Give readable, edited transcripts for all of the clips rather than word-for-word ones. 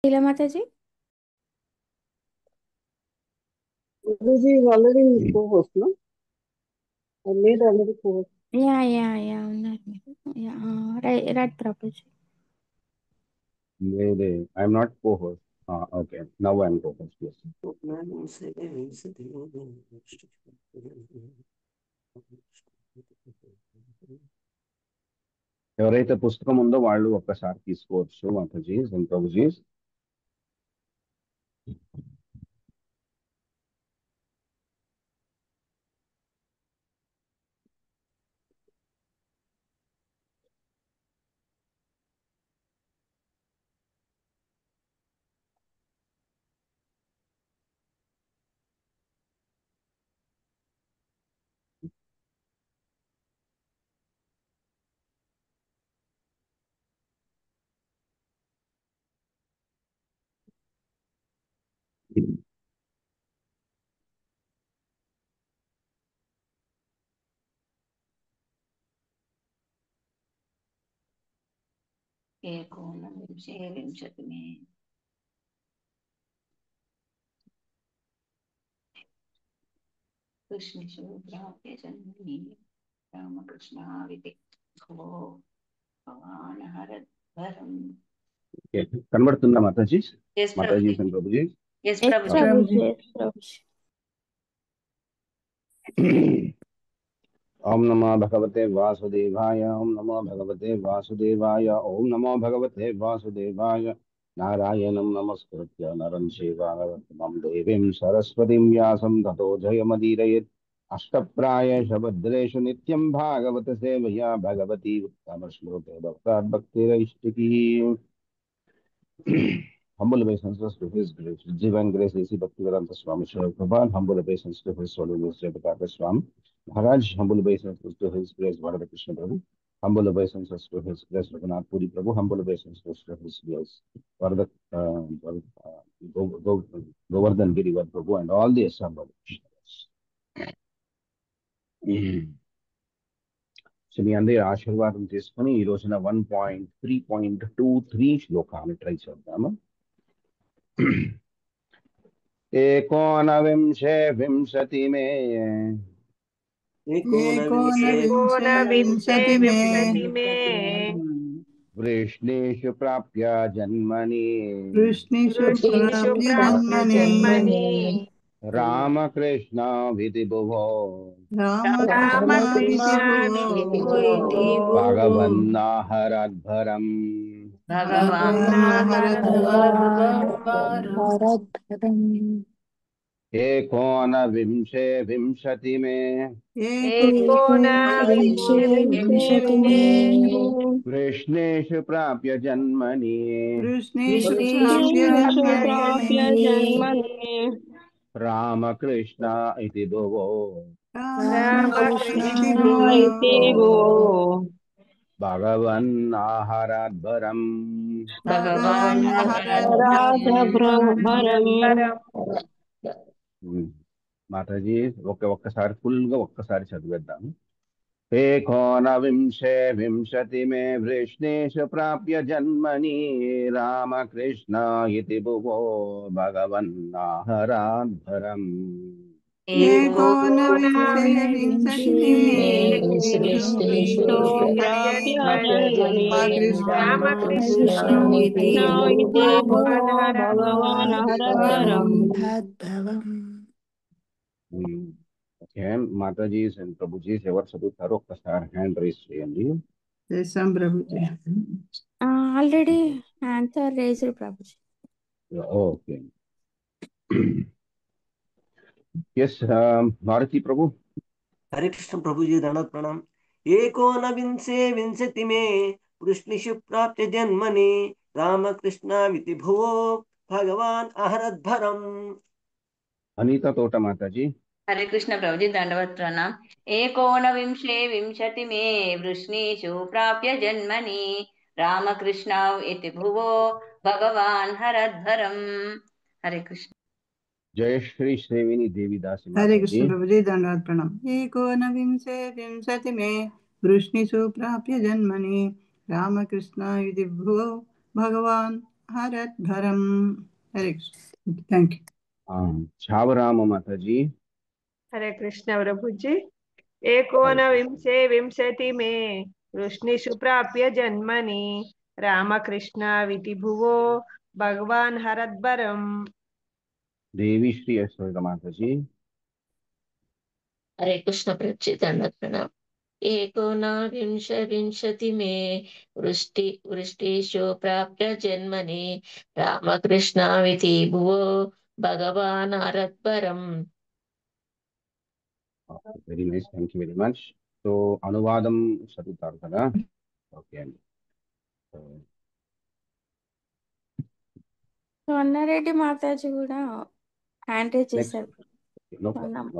Leela Mataji? Guruji is already co-host, no? I made already co-host. Yeah. Yeah, right, Prabhuji. I'm not co-host. Okay, now I'm co-host. Yes. ఎవరైతే పుస్తకం ఉందో వాళ్ళు ఒక్కసారి తీసుకోవచ్చు Matajis and prabhujis. एकोनविंशतिमे कृष्णशूद्राप्य जन्मनि रामकृष्णाविदिग्धो भवानहरद्भरम्. కనబడుతుందా Matajis? Yes, Matajis and prabhujis. Yes, Yes, Prabhuji. Prabhuji. ఓం నమో భగవతే వాసుదేవాయ. ఓం నమో భగవతే వాసుదేవాయ. ఓం నమో భగవతే వాసుదేవాయ. నారాయణం నమస్కృత్య నరం చైవ నరోత్తమం దేవీం సరస్వతిం వ్యాసం తతో జయమదీరయేత్. అష్టప్రాయేష భద్రేషు నిత్యం భాగవత సేవయా భగవతి ఉత్తమ శ్లోకే భక్తిరైష్టికీ. Humble obeisance to His grace, divine grace, A.C. Bhaktivedanta Swami Srila Prabhupada. Humble obeisance to His Holy Grace, Bhakti Swami Maharaj. Humble obeisance to His Grace, Bharata Krishna Prabhu. Humble obeisances to His Grace, Raghunath Puri Prabhu. Humble obeisances to His Grace, Bharata Govardhan Girivar Prabhu, and all the assembled Krishnavas. So మీ అందరి ఆశీర్వాదం తీసుకుని ఈ రోజున 1.3.23 శ్లోకాన్ని try చేద్దాము. एकोनविंशे विंशतिमे वृष्णेषु प्राप्य जन्मनि रामकृष्ण विधिभुवो भगवन्नाहरद्भरम् एकोनविंशे विंशतिमे वृष्णेषु प्राप्य जन्मनि रामकृष्ण इति भुवो भगवन्नाहरद्भरम् మాతాజీ ఒక్కసారి ఫుల్ గా ఒక్కసారి చదివేద్దాము. एकोनविंशे विंशतिमे वृष्णेषु प्राप्य जन्मनि रामकृष्ण इति भुवो भगवन्नाहरद्भरम् మాతాజీస్ అండ్ ప్రభుజీస్ ఎవరు చదువుతారో ఒక్కసారి హ్యాండ్ రైజ్ చేయండి. Already answer raised Prabhuji. Okay. Yes Bharati ప్రభు. हरे कृष्ण प्रभु जी दंडवत प्रणाम. एकोनविंशे विंशतिमे वृष्णिषु प्राप्य जन्मनि रामकृष्णाविति भुवो भगवान् अहरद्भरम्. अनीता तोట माताजी. हरे कृष्ण प्रभु जी दंडवत प्रणाम. एकोनविंशे विंशतिमे वृष्णिषु प्राप्य जन्मनि रामकृष्ण इति भुवो भगवान् हरद्भरम्. हरे कृष्ण. जय श्री श्रीवेणी देवीदासी माता हरे कृष्ण प्रभु जी दंडवत प्रणाम. एकोनविंशे विंशतिमे वृष्णिषु प्राप्य जन्मनि रामकृष्ण इति भुवो भगवान् हरद्भरम् हरे कृष्ण थैंक यू छावराम माताजी। हरे कृष्ण प्रभु जी। एकोनविंशे विंशति मे वृष्णिषु प्राप्य जन्मनि रामकृष्णाविति भुवो भगवान् हरद्भरम्। देवी श्री ऐश्वर्य माताजी। हरे कृष्ण प्रभु दंडवत प्रणाम। एकोनविंशति मे वृष्टिषु प्राप्य जन्मनि रामकृष्णाविति भुवो भगवान् हरद्भरम्। Very nice, thank you very much. So అనువాదం చదువుతారు కదా? ఓకే అండి. స్వర్ణారెడ్డి మాతాజీ కూడా హ్యాండ్ రైజ్ నెక్స్ట్ చేశారు.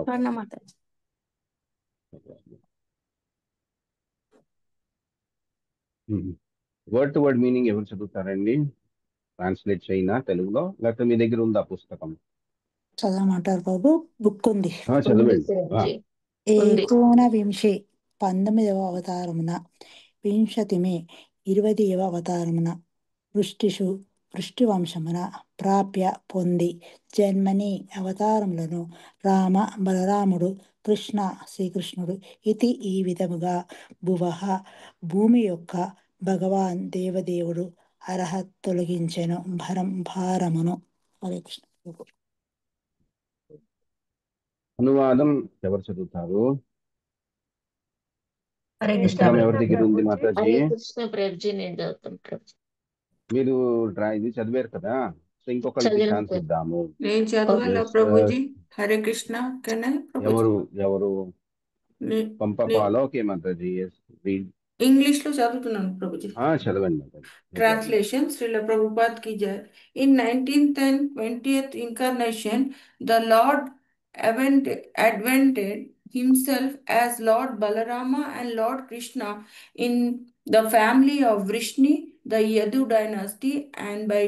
స్వర్ణ Mataji. Word to word meaning ఎవరు చదువుతారండి? ట్రాన్స్లేట్ చేయనా తెలుగులో, లేకపోతే మీ దగ్గర ఉందా పుస్తకం? చదవమంటారు బాబు? బుక్ ఉంది. చదవండి. ఏకోనవింశే 19వ అవతారమున, వింశతిమే 20వ అవతారమున, వృష్టి వంశమున ప్రాప్య పొంది, జన్మని అవతారములను రామ బలరాముడు కృష్ణ శ్రీకృష్ణుడు ఇతి ఈ విధముగా భువః భూమి యొక్క భగవాన్ దేవదేవుడు అర్హత్ తొలగించెను భారమును. హరే కృష్ణ. అనువాదం ఎవరు చదువుతారు? పుస్తకం ఎవరి దగ్గర ఉంది మాతాజీ? హరే కృష్ణ ప్రభుజీ, నేను చదువుతాను ప్రభుజీ. మీరు ఇది చదివారు కదా, సో ఇంకొకరికి ఛాన్స్ ఇద్దాము. నేను చదవాలా ప్రభుజీ? హరే కృష్ణ. ఎవరు పంపపాలో? ఓకే మాతాజీ, ఇంగ్లీష్ లో చదువుతున్నాను ప్రభుజీ. చదవండి Mataji. Translation, Srila Prabhupada ki jai. In 19th and 20th incarnation, the Lord advented himself as Lord Balarama and Lord Krishna in the family of Vrishni, the Yadu dynasty, and by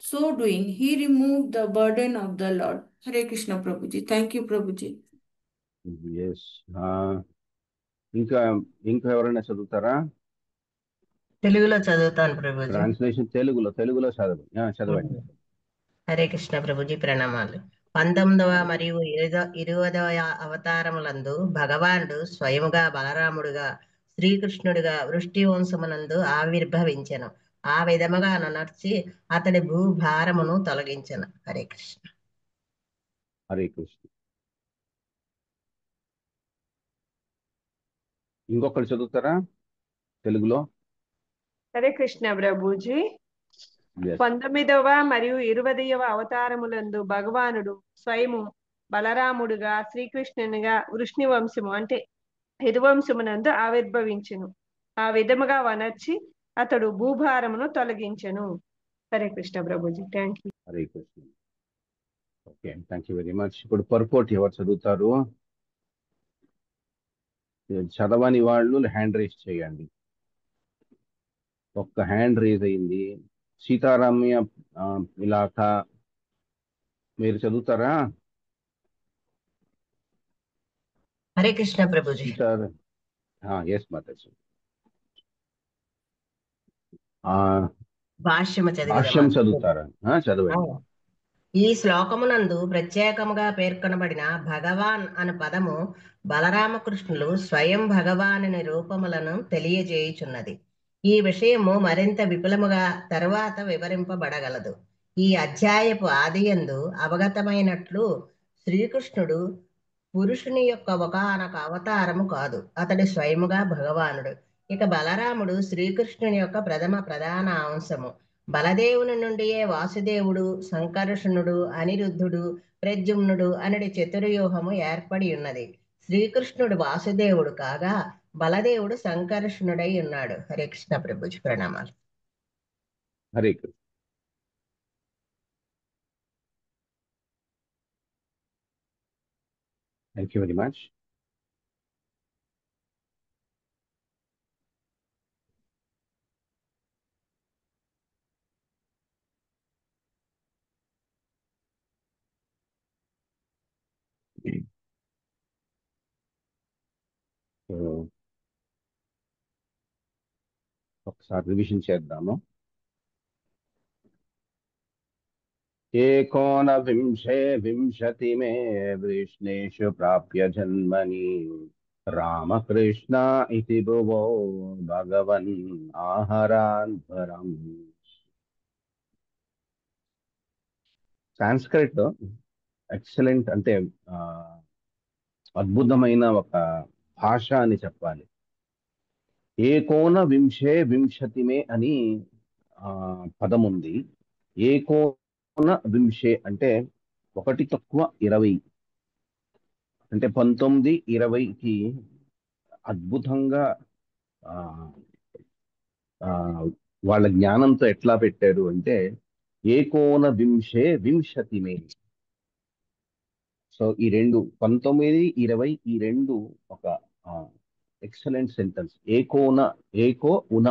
so doing, he removed the burden of the Lord. Hare Krishna Prabhuji. Thank you Prabhuji. Yes. ఇంకా ఎవరైనా చదువుతారా? తెలుగులో చదువుతాను Prabhuji. Translation తెలుగులో చదవండి. హరే కృష్ణ ప్రభుజీ, ప్రణామాలు. 19వ మరియు 20వ అవతారములందు భగవానుడు స్వయముగా బలరాముడుగా శ్రీకృష్ణుడిగా వృష్టి వంశమునందు ఆవిర్భవించెను. ఆ విధముగా నర్చి అతడి భూభారమును తొలగించెను. హరే కృష్ణ. హరే కృష్ణ. ఇంకొకరు చదువుతారా తెలుగులో? హరే కృష్ణ ప్రభుజీ. 19వ మరియు 20వ అవతారములందు భగవానుడు స్వయము బలరాముడుగా శ్రీకృష్ణునిగా వృష్ణి వంశము అంటే యదువంశమునందు ఆవిర్భవించెను. ఆ విధముగా వనర్చి అతడు భూభారమును తొలగించెను. Hare Krishna Prabhuji. Thank you. Hare Krishna. Okay, thank you very much. ఇప్పుడు పర్పోర్ట్ ఎవరు చదువుతారు? చదవని వాళ్ళు హ్యాండ్ రైజ్ చేయండి. ఒక్క హ్యాండ్ రేజ్ అయింది. సీతారామయ్య ఇలాకా మీరు చదువుతారా? హరే కృష్ణ ప్రభుజీ. ఎస్ మాతాజీ. భాష్యం చదువుతారా? చదవండి. ఈ శ్లోకమునందు ప్రత్యేకముగా పేర్కొనబడిన భగవాన్ అను పదము బలరామకృష్ణులు స్వయం భగవానుని రూపములను తెలియజేయుచున్నది. ఈ విషయము మరింత విపులముగా తరువాత వివరింపబడగలదు. ఈ అధ్యాయపు ఆదియందు అవగతమైనట్లు శ్రీకృష్ణుడు పురుషుని యొక్క ఒకానొక అవతారము కాదు, అతడు స్వయముగా భగవానుడు. ఇక బలరాముడు శ్రీకృష్ణుని యొక్క ప్రధాన అంశము. బలదేవుని నుండియే వాసుదేవుడు, సంకర్షణుడు, అనిరుద్ధుడు, ప్రద్యుమ్నుడు అనడి చతుర్వ్యూహము ఏర్పడి ఉన్నది. శ్రీకృష్ణుడు వాసుదేవుడు కాగా బలదేవుడు సంకర్షణుడై ఉన్నాడు. హరే కృష్ణ ప్రభుజీ, ప్రణామాలు. Hare Krishna. Thank you very much. ఒకసారి రివిజన్ చేద్దాము. एकोनविंशे विंशतिमे वृष्णेषु प्राप्य जन्मनि रामकृष्ण इति भुवो भगवन् आहरान्वरम्. సాంస్క్రిట్ ఎక్సలెంట్, అంటే అద్భుతమైన ఒక భాష అని చెప్పాలి. ఏకోన వింశే వింశతిమే అని పదం ఉంది. ఏకోన వింశే అంటే 1 + 20, అంటే 19, 20కి అద్భుతంగా వాళ్ళ జ్ఞానంతో ఎట్లా పెట్టారు అంటే ఏకోన వింశే వింశతిమే. సో ఈ రెండు 19, 20 ఈ రెండు ఒక ఎక్సలెంట్ సెంటెన్స్. ఏకోన, ఏకో ఉన,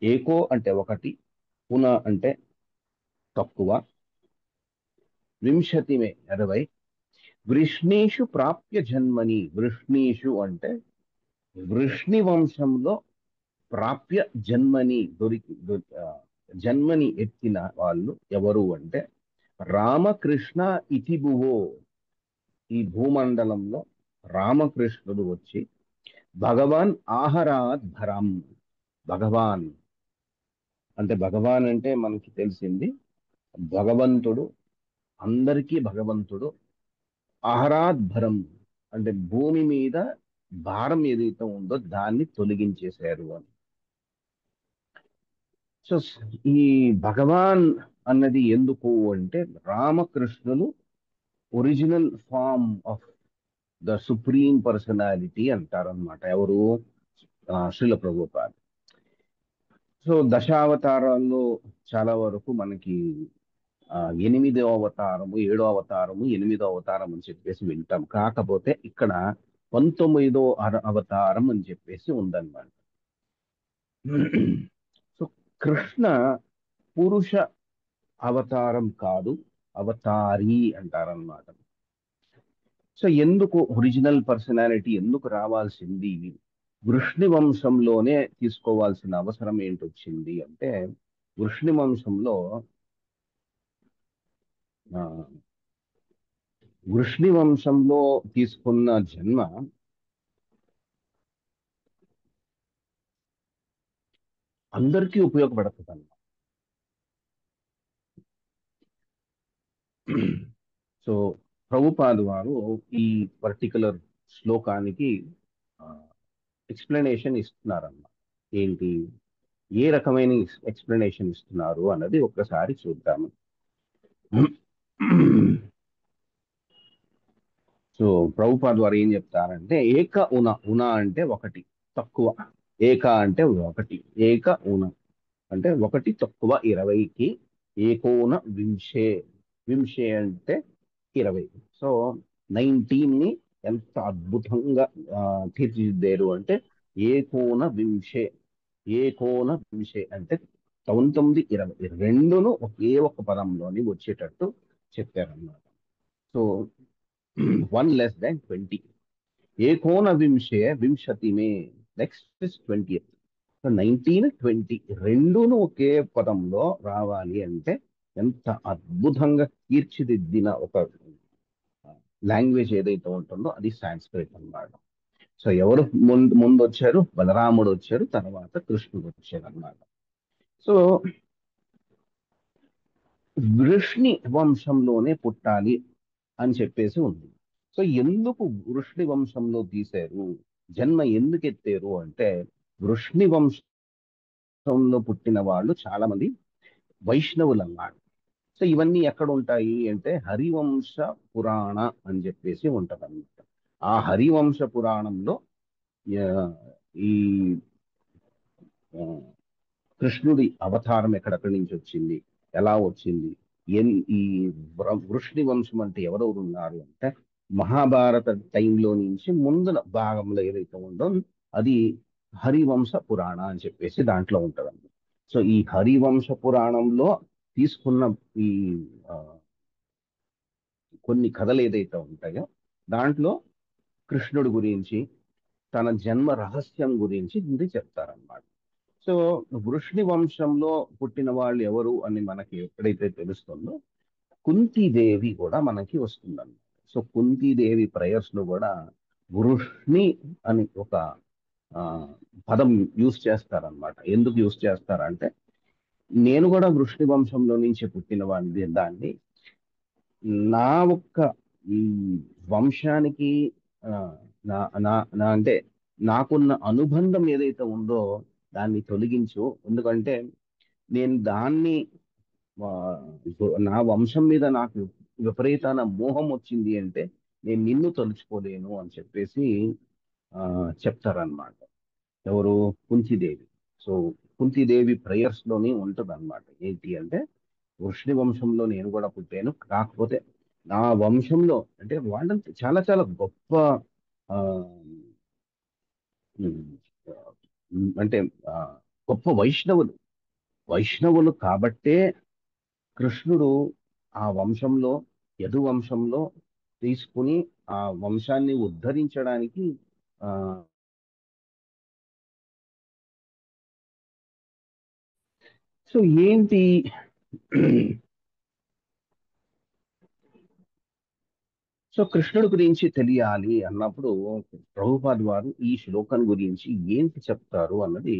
ఏకో అంటే 1, ఉన అంటే తక్కువ, వింశతిమే 20. వృష్ణీషు ప్రాప్య జన్మని, వృష్ణీషు అంటే వృష్ణి వంశంలో, ప్రాప్య జన్మని జన్మని ఎత్తిన వాళ్ళు ఎవరు అంటే రామకృష్ణ ఇతి భువో, ఈ భూమండలంలో రామకృష్ణుడు వచ్చి భగవాన్ ఆహరాత్ భరం. భగవాన్ అంటే, భగవాన్ అంటే మనకి తెలిసింది భగవంతుడు, అందరికీ భగవంతుడు. ఆహరాత్ భరం అంటే భూమి మీద భారం ఏదైతే ఉందో దాన్ని తొలగించేశారు అని. సో ఈ భగవాన్ అన్నది ఎందుకు అంటే రామకృష్ణులు original form of the supreme personality అంటారనమాట. ఎవరు? శ్రీల ప్రభుపాద. సో దశావతారాల్లో చాలా వరకు మనకి 8వ అవతారము, 7వ అవతారము, 8వ అవతారం అని చెప్పేసి వింటాం. కాకపోతే ఇక్కడ 19వ అవతారం అని చెప్పేసి ఉందన్నమాట. సో కృష్ణ పురుష అవతారం కాదు, అవతారి అంటారన్నమాట. సో ఎందుకు ఒరిజినల్ పర్సనాలిటీ ఎందుకు రావాల్సింది, వృష్ణి వంశంలోనే తీసుకోవాల్సిన అవసరం ఏంటొచ్చింది అంటే, వృష్ణి వంశంలో వృష్ణి వంశంలో తీసుకున్న జన్మ అందరికీ ఉపయోగపడుతుంది అన్నమాట. సో ప్రభుపాదు వారు ఈ పర్టికులర్ శ్లోకానికి ఎక్స్ప్లెనేషన్ ఇస్తున్నారన్నమాట. ఏంటి, ఏ రకమైన ఎక్స్ప్లెనేషన్ ఇస్తున్నారు అన్నది ఒక్కసారి చూద్దాము. సో ప్రభుపాద్ వారు ఏం చెప్తారంటే, ఏక ఉన, ఉన అంటే 1 తక్కువ, ఏక అంటే 1, ఏక ఉన అంటే 1 తక్కువ 20కి ఏకోన వింశే, వింశే అంటే 20. సో 19ని ఎంత అద్భుతంగా తీర్చిదిద్దారు అంటే ఏకోన వింశే, ఏకోన వింశే అంటే 19, 20 రెండును ఒకే ఒక పదంలోని వచ్చేటట్టు చెప్పారన్నమాట. So 1 less than 20. ఏకోన వింశే వింశతిమే, నెక్స్ట్ ఇస్ 20th. సో 19, 20 రెండును ఒకే పదంలో రావాలి అంటే ఎంత అద్భుతంగా తీర్చిదిద్దిన ఒక లాంగ్వేజ్ ఏదైతే ఉంటుందో అది సాంస్క్రిట్ అన్నమాట. సో ఎవరు ముందు వచ్చారు? బలరాముడు వచ్చారు, తర్వాత కృష్ణుడు వచ్చారు అన్నమాట. సో వృష్ణి వంశంలోనే పుట్టాలి అని చెప్పేసి ఉంది. సో ఎందుకు వృష్ణి వంశంలో తీశారు, జన్మ ఎందుకు ఎత్తారు అంటే, వృష్ణి వంశంలో పుట్టిన వాళ్ళు చాలా మంది వైష్ణవులు అన్నమాట. సో ఇవన్నీ ఎక్కడ ఉంటాయి అంటే హరివంశ పురాణ అని చెప్పేసి ఉంటది అన్నమాట. ఆ హరివంశ పురాణంలో ఈ కృష్ణుడి అవతారం ఎక్కడెక్కడి నుంచి వచ్చింది, ఎలా వచ్చింది, ఈ వృష్ణి వంశం అంటే ఎవరెవరు ఉన్నారు అంటే మహాభారత టైంలో నుంచి ముందు భాగంలో ఏదైతే ఉందో అది హరివంశ పురాణ అని చెప్పేసి దాంట్లో ఉంటదండి. సో ఈ హరివంశ పురాణంలో తీసుకున్న ఈ కొన్ని కథలు ఏదైతే ఉంటాయో దాంట్లో కృష్ణుడి గురించి, తన జన్మ రహస్యం గురించి ఇది చెప్తారన్నమాట. సో వృష్ణి వంశంలో పుట్టిన వాళ్ళు ఎవరు అని మనకి ఎప్పుడైతే తెలుస్తుందో కుంతీదేవి కూడా మనకి వస్తుందన్నమాట. సో కుంతీదేవి ప్రేయర్స్ లో కూడా వృష్ణి అని ఒక పదం యూస్ చేస్తారనమాట. ఎందుకు యూస్ చేస్తారంటే నేను కూడా వృష్ణి వంశంలో నుంచి పుట్టిన వాడిని, దాన్ని నా ఒక్క ఈ వంశానికి నా నా నా అంటే నాకున్న అనుబంధం ఏదైతే ఉందో దాన్ని తొలగించు. ఎందుకంటే నేను దాన్ని నా వంశం మీద నాకు విపరీతమైన మోహం వచ్చింది అంటే నేను నిన్ను తలుచుకోలేను అని చెప్పేసి చెప్తారనమాట. ఎవరు? కుంతీదేవి. సో కుంతీదేవి ప్రేయర్స్ లోనే ఉంటది అనమాట. ఏంటి అంటే వృష్ణి వంశంలో నేను కూడా పుట్టాను, కాకపోతే నా వంశంలో అంటే వాళ్ళంతా చాలా చాలా గొప్ప అంటే గొప్ప వైష్ణవులు కాబట్టే కృష్ణుడు ఆ వంశంలో యదు వంశంలో తీసుకుని ఆ వంశాన్ని ఉద్ధరించడానికి సో ఏంటి సో కృష్ణుడి గురించి తెలియాలి అన్నప్పుడు ప్రభుపాద్ వారు ఈ శ్లోకం గురించి ఏంటి చెప్తారు అన్నది,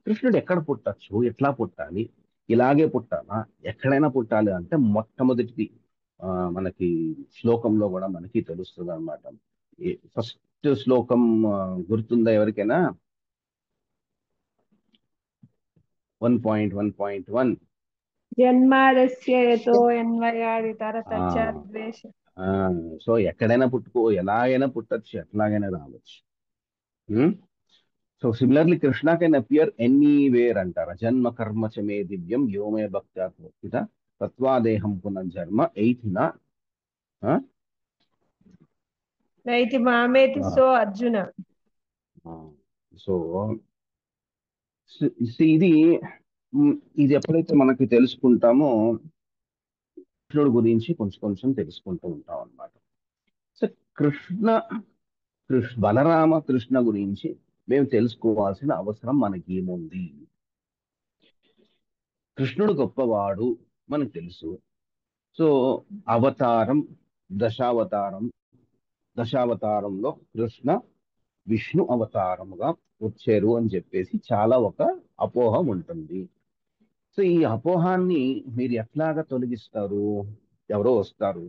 కృష్ణుడు ఎక్కడ పుట్టచ్చు, ఎట్లా పుట్టాలి, ఇలాగే పుట్టాలా, ఎక్కడైనా పుట్టాలి అంటే మొట్టమొదటిది మనకి శ్లోకంలో కూడా మనకి తెలుస్తుంది అనమాట. ఫస్ట్ శ్లోకం గుర్తుందా ఎవరికైనా? 1.1.1 సో ఎక్కడైనా పుట్టుకో, ఎలాగైనా పుట్టచ్చు, ఎట్లాగైనా రావచ్చు. So similarly Krishna can appear anywhere అంటారు. జన్మ కర్మ చ మే దివ్యం వ్యోమే భక్త్యాత్మోక్తిత తత్వాదేహం పునర్జన్మ ఎయితిన సో అర్జున. సో ఇది ఎప్పుడైతే మనకి తెలుసుకుంటామో కృష్ణుడి గురించి కొంచెం కొంచెం తెలుసుకుంటూ ఉంటాం అన్నమాట. సో బలరామ కృష్ణ గురించి మేము తెలుసుకోవాల్సిన అవసరం మనకి ఏముంది? కృష్ణుడు గొప్పవాడు మనకు తెలుసు. సో అవతారం, దశావతారంలో కృష్ణ విష్ణు అవతారముగా వచ్చారు అని చెప్పేసి చాలా ఒక అపోహం ఉంటుంది. సో ఈ అపోహాన్ని మీరు ఎట్లాగా తొలగిస్తారు? ఎవరో వస్తారు,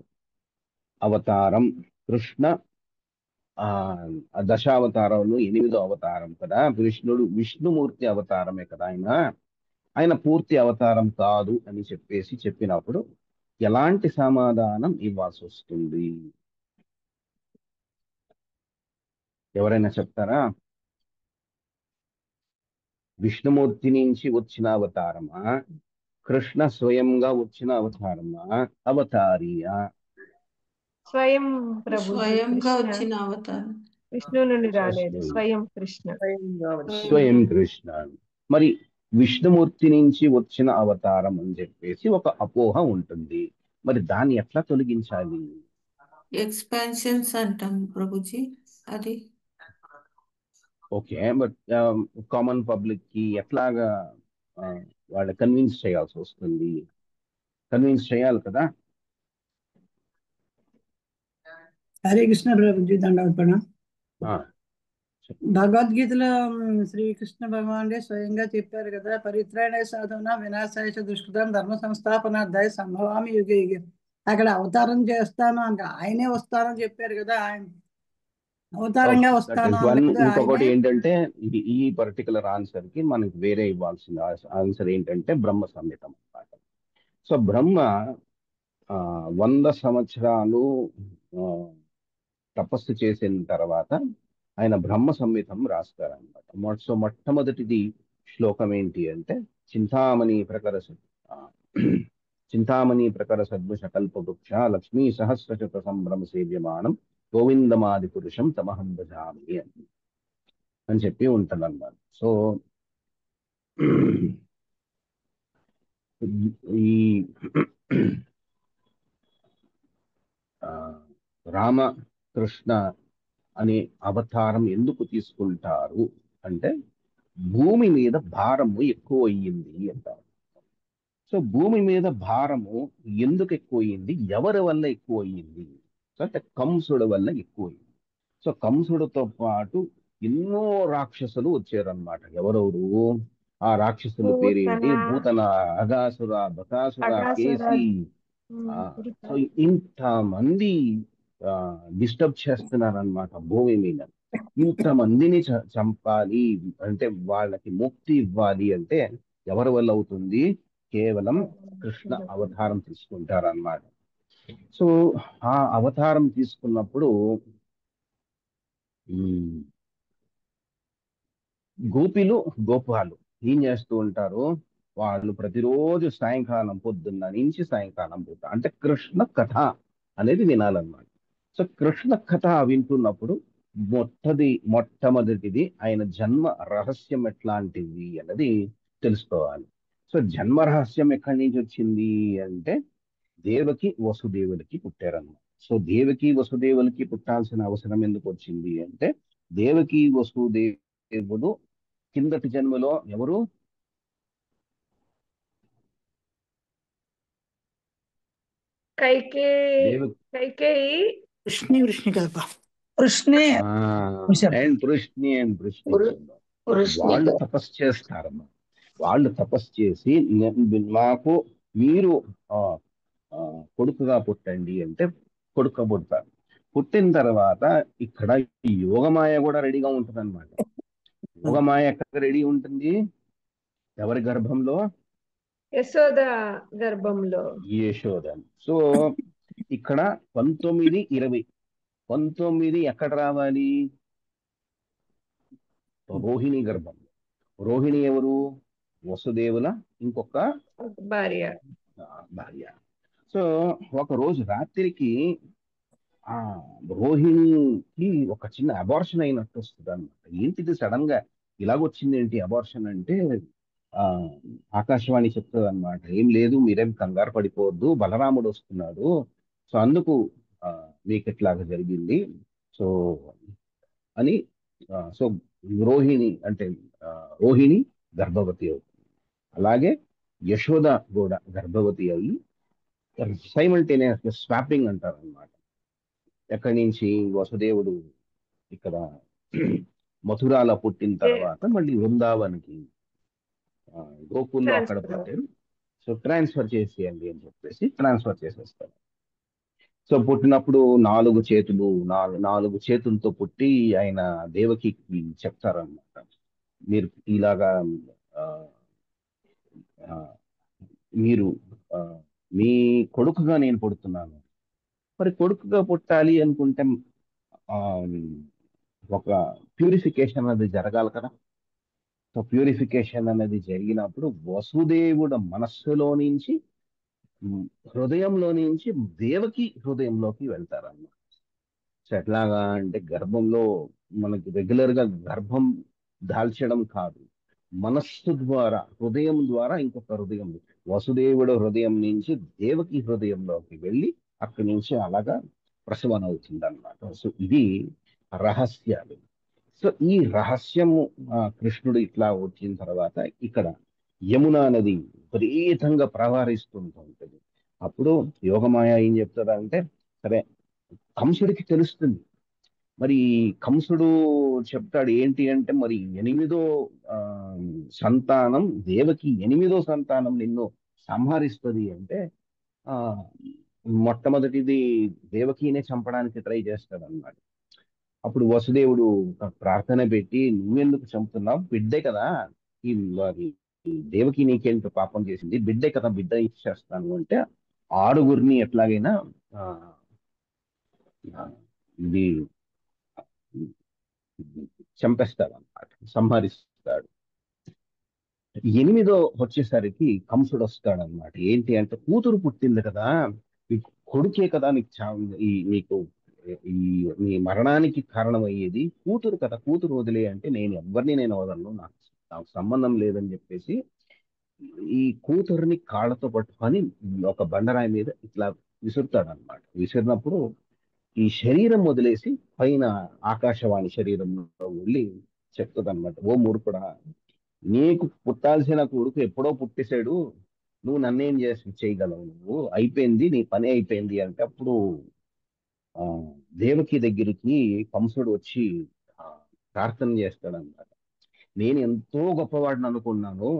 అవతారం కృష్ణ దశావతారంలో 8వ అవతారం కదా కృష్ణుడు, విష్ణుమూర్తి అవతారమే కదా ఆయన పూర్తి అవతారం కాదు అని చెప్పేసి చెప్పినప్పుడు ఎలాంటి సమాధానం ఇవ్వాల్సి వస్తుంది? ఎవరైనా చెప్తారా? విష్ణుమూర్తి నుంచి వచ్చిన అవతారమా, కృష్ణ స్వయంగా వచ్చిన అవతారమా, అవతారియా? స్వయంగా వచ్చిన అవతారం. విష్ణు నుండి రాలేదు, స్వయం కృష్ణ. స్వయం కృష్ణ. మరి విష్ణుమూర్తి నుంచి వచ్చిన అవతారం అని చెప్పేసి ఒక అపోహ ఉంటుంది. మరి దాన్ని ఎట్లా తొలగించాలి? ఎక్స్పాన్షన్స్ అంటాం ప్రభుజీ. అది ఓకే, బట్ కామన్ పబ్లిక్ కి ఎట్లాగా వాళ్ళు కన్విన్స్ చేయాల్సి వస్తుంది? కన్విన్స్ చేయాలి కదా. హరే కృష్ణ ప్రభుజీ, దండవత్పణ. భగవద్గీతలో శ్రీకృష్ణ భగవానుడే స్వయంగా చెప్పారు కదా, పరిత్రాణాయ సాధున వినాశాయ చ దుష్కృతం ధర్మ సంస్థాపనార్థాయ సంభవామి యుగే యుగే. అక్కడ అవతారం చేస్తాను అని ఆయనే వస్తానని చెప్పారు కదా, ఆయన అవతారంగా వస్తాను. ఇంకొకటి ఏంటంటే ఈ పర్టికులర్ ఆన్సర్ కి మనకి వేరే ఇవ్వాల్సిన ఆన్సర్ ఏంటంటే బ్రహ్మ సంహితం అన్నమాట. సో బ్రహ్మ 100 సంవత్సరాలు తపస్సు చేసిన తర్వాత ఆయన బ్రహ్మ సంహితం రాస్తారనమాట. సో మొట్టమొదటిది శ్లోకం ఏంటి అంటే చింతామణి ప్రకర సద్భుష కల్పవృక్ష లక్ష్మీ సహస్రశత సంభ్రమ సేవ్యమానం గోవిందమాది పురుషం తమహం భజామి అని చెప్పి ఉంటుందన్నమాట. సో ఈ రామకృష్ణ అనే అవతారం ఎందుకు తీసుకుంటారు అంటే భూమి మీద భారము ఎక్కువ అయ్యింది అంటారు. సో భూమి మీద భారము ఎందుకు ఎక్కువ అయ్యింది, ఎవరి వల్ల ఎక్కువ అయ్యింది అంటే కంసుడి వల్ల ఎక్కువ అయ్యింది. సో కంసుడితో పాటు ఎన్నో రాక్షసులు వచ్చారనమాట. ఎవరెవరు ఆ రాక్షసుల పేరేంటి? భూతన, అగాసుర, బకాసుర, కేసి. సో ఇంతమంది డిస్టర్బ్ చేస్తున్నారనమాట భూమి మీద. ఇంతమందిని చంపాలి అంటే, వాళ్ళకి ముక్తి ఇవ్వాలి అంటే ఎవరి వల్ల అవుతుంది? కేవలం కృష్ణ అవతారం తీసుకుంటారన్నమాట. సో ఆ అవతారం తీసుకున్నప్పుడు గోపిలు గోపాలు ఏం చేస్తూ ఉంటారు? వాళ్ళు ప్రతిరోజు సాయంకాలం పొద్దున్న నుంచి సాయంకాలం పూట అంటే కృష్ణ కథ అనేది వినాలన్నమాట. సో కృష్ణ కథ వింటున్నప్పుడు మొట్టమొదటిది ఆయన జన్మ రహస్యం ఎట్లాంటిది అన్నది తెలుసుకోవాలి. సో జన్మ రహస్యం ఎక్కడి నుంచి వచ్చింది అంటే దేవకి వసుదేవులకి పుట్టారన్నమాట. సో దేవకి వసుదేవులకి పుట్టాల్సిన అవసరం ఎందుకు వచ్చింది అంటే దేవకి వసుదేవుడు కిందటి జన్మలో ఎవరు? కైకేయి వాళ్ళు తపస్సు చేస్తారమ్మా. వాళ్ళు తపస్సు చేసి మాకు మీరు కొడుకుగా పుట్టండి అంటే కొడుకు పుడతారు. పుట్టిన తర్వాత ఇక్కడ యోగమాయ కూడా రెడీగా ఉంటుంది అనమాట. యోగమాయ ఎక్కడ రెడీ ఉంటుంది? ఎవరి గర్భంలో? యశోద గర్భంలో. యశోద. సో ఇక్కడ 19, 20. 19 ఎక్కడ రావాలి? రోహిణి గర్భంలో. రోహిణి ఎవరు? వసుదేవుల ఇంకొక భార్య. సో ఒక రోజు రాత్రికి ఆ రోహిణికి ఒక చిన్న అబార్షన్ అయినట్టు వస్తుంది అనమాట. ఏంటిది సడన్ గా ఇలాగొచ్చింది ఏంటి అబార్షన్ అంటే ఆకాశవాణి చెప్తుంది అనమాట. ఏం లేదు, మీరేం కంగారు పడిపోవద్దు, బలరాముడు వస్తున్నాడు, సో అందుకు మీకు ఇట్లాగా జరిగింది సో అని. సో రోహిణి అంటే రోహిణి గర్భవతి అవుతుంది. అలాగే యశోద కూడా గర్భవతి అయ్యి సైమల్టేనియస్ స్వాపింగ్ అంటారు అనమాట. ఎక్కడి నుంచి? వసుదేవుడు ఇక్కడ మథురాలో పుట్టిన తర్వాత మళ్ళీ వృందావన్కి గోకుల్లో అక్కడ పుట్టారు. సో ట్రాన్స్ఫర్ చేసేయండి అని చెప్పేసి ట్రాన్స్ఫర్ చేసేస్తారు. సో పుట్టినప్పుడు 4 చేతులతో పుట్టి ఆయన దేవకి చెప్తారన్నమాట, మీరు ఇలాగా మీరు మీ కొడుకుగా నేను పుడుతున్నాను. మరి కొడుకుగా పుట్టాలి అనుకుంటే ఒక ప్యూరిఫికేషన్ అనేది జరగాలి కదా. సో ప్యూరిఫికేషన్ అనేది జరిగినప్పుడు వసుదేవుడు మనస్సులో నుంచి హృదయంలో నుంచి దేవకి హృదయంలోకి వెళ్తారన్నమాట. సో ఎట్లాగా అంటే గర్భంలో మనకి రెగ్యులర్ గా గర్భం దాల్చడం కాదు, మనస్సు ద్వారా హృదయం ద్వారా ఇంకొక హృదయం, వసుదేవుడు హృదయం నుంచి దేవకి హృదయంలోకి వెళ్ళి అక్కడి నుంచి అలాగా ప్రసవన అవుతుంది అన్నమాట. సో ఇది రహస్యాలు. సో ఈ రహస్యము కృష్ణుడు ఇట్లా వచ్చిన తర్వాత ఇక్కడ యమునా నది విపరీతంగా ప్రవహిస్తుంటూ ఉంటుంది. అప్పుడు యోగమాయ ఏం చెప్తారంటే, సరే కంసుడికి తెలుస్తుంది. మరి కంసుడు చెప్తాడు ఏంటి అంటే, మరి 8వ సంతానం దేవకి 8వ సంతానం నిన్ను సంహరిస్తుంది అంటే మొట్టమొదటిది దేవకినే చంపడానికి ట్రై చేస్తాడు అన్నమాట. అప్పుడు వసుదేవుడు ప్రార్థన పెట్టి, నువ్వెందుకు చంపుతున్నావు? బిడ్డే కదా, ఈ దేవకి నీకేంటో పాపం చేసింది, బిడ్డే కదా, బిడ్డ ఇచ్చేస్తాను అంటే 6 ఎట్లాగైనా ఇది చంపేస్తాడు అన్నమాట, సంహరిస్తాడు. 8వ వచ్చేసరికి కంసుడు వస్తాడు అనమాట. ఏంటి అంటే, కూతురు పుట్టింది కదా, నీకు కొడుకే కదా, నీకు నీ మరణానికి కారణమయ్యేది కూతురు కదా, కూతురు వదిలే అంటే నేను వదలను, నాకు సంబంధం లేదని చెప్పేసి ఈ కూతురుని కాళ్ళతో పట్టుకొని ఒక బండరాయి మీద ఇట్లా విసురుతాడు అనమాట. విసిరినప్పుడు ఈ శరీరం వదిలేసి పైన ఆకాశవాణి శరీరంలో వెళ్ళి చెప్తుంది అనమాట, ఓ మూర్ఖుడా, నీకు పుట్టాల్సిన కొడుకు ఎప్పుడో పుట్టేశాడు, నువ్వు నన్నేం చేయగలవు, నువ్వు అయిపోయింది, నీ పని అయిపోయింది అంటే అప్పుడు ఆ దేవకి దగ్గరికి కంసుడు వచ్చి ప్రార్థన చేస్తాడన్నమాట. నేను ఎంతో గొప్పవాడిని అనుకున్నాను,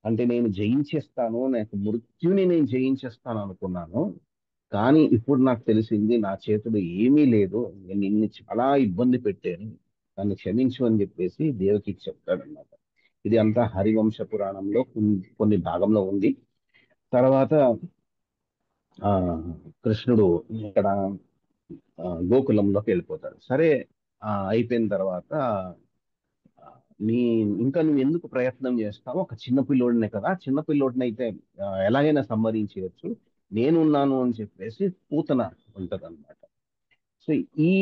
అంటే నేను జయించేస్తాను, నాకు మృత్యుని నేను జయించేస్తాను అనుకున్నాను, కానీ ఇప్పుడు నాకు తెలిసింది నా చేతులు ఏమీ లేదు, నేను నిన్ను చాలా ఇబ్బంది పెట్టాను, నన్ను క్షమించు అని చెప్పేసి దేవకి చెప్తాడన్నమాట. ఇది అంతా హరివంశ పురాణంలో కొన్ని భాగంలో ఉంది. తర్వాత కృష్ణుడు ఇక్కడ గోకులంలోకి వెళ్ళిపోతాడు. సరే అయిపోయిన తర్వాత ఇంకా నువ్వు ఎందుకు ప్రయత్నం చేస్తావు, ఒక చిన్న పిల్లోడినే కదా, చిన్న పిల్లోడిని అయితే ఎలాగైనా సంహరించవచ్చు, నేనున్నాను అని చెప్పేసి పూతన ఉంటది అనమాట. సో ఈ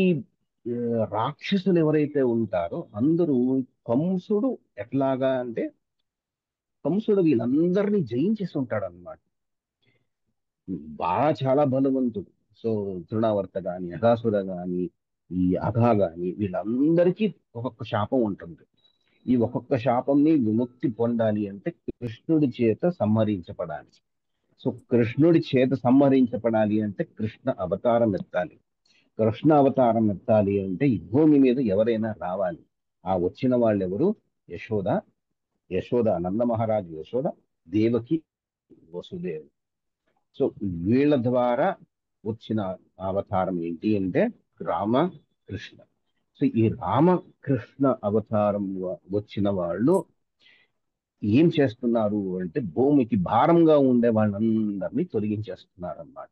రాక్షసులు ఎవరైతే ఉంటారో అందరూ కంసుడు ఎట్లాగా అంటే కంసుడు వీళ్ళందరినీ జయించేసి ఉంటాడు అనమాట, బాగా చాలా బలవంతుడు. సో తృణావర్త గాని, అఘాసుర గాని, ఈ అఘా గాని, వీళ్ళందరికీ ఒక్కొక్క శాపం ఉంటుంది. ఈ ఒక్కొక్క శాపంని విముక్తి పొందాలి అంటే కృష్ణుడి చేత సంహరించబడాలి. సో కృష్ణుడి చేత సంహరించబడాలి అంటే కృష్ణ అవతారం ఎత్తాలి. కృష్ణ అవతారం ఎత్తాలి అంటే ఈ భూమి మీద ఎవరైనా రావాలి. ఆ వచ్చిన వాళ్ళు ఎవరు? యశోద, నందమహారాజు యశోద, దేవకి, వసుదేవుడు. సో వీళ్ళ ద్వారా వచ్చిన అవతారం ఏంటి అంటే రామకృష్ణ. సో ఈ రామకృష్ణ అవతారం వచ్చిన వాళ్ళు ఏం చేస్తున్నారు అంటే భూమికి భారంగా ఉండే వాళ్ళందరినీ తొలగించేస్తున్నారు అన్నమాట.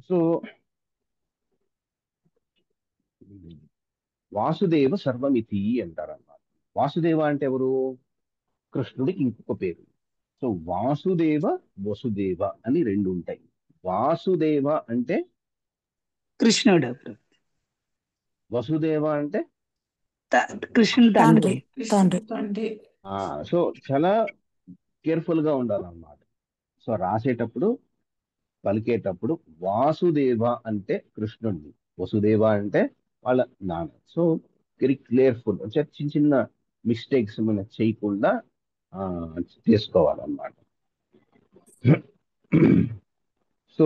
సో వాసుదేవ సర్వమితి అంటారన్నమాట. వాసుదేవ అంటే ఎవరు? కృష్ణుడికి ఇంకొక పేరు. సో వాసుదేవ, వసుదేవ అని రెండు ఉంటాయి. వాసుదేవ అంటే కృష్ణుడు, వసుదేవ అంటే కృష్ణుడు తండ్రి. సో చాలా కేర్ఫుల్ గా ఉండాలన్నమాట. సో రాసేటప్పుడు, పలికేటప్పుడు వాసుదేవ అంటే కృష్ణుడిని, వసుదేవ అంటే వాళ్ళ నాన్న. సో వెరీ కేర్ఫుల్, చిన్న చిన్న మిస్టేక్స్ మనం చేయకుండా చేసుకోవాలన్నమాట. సో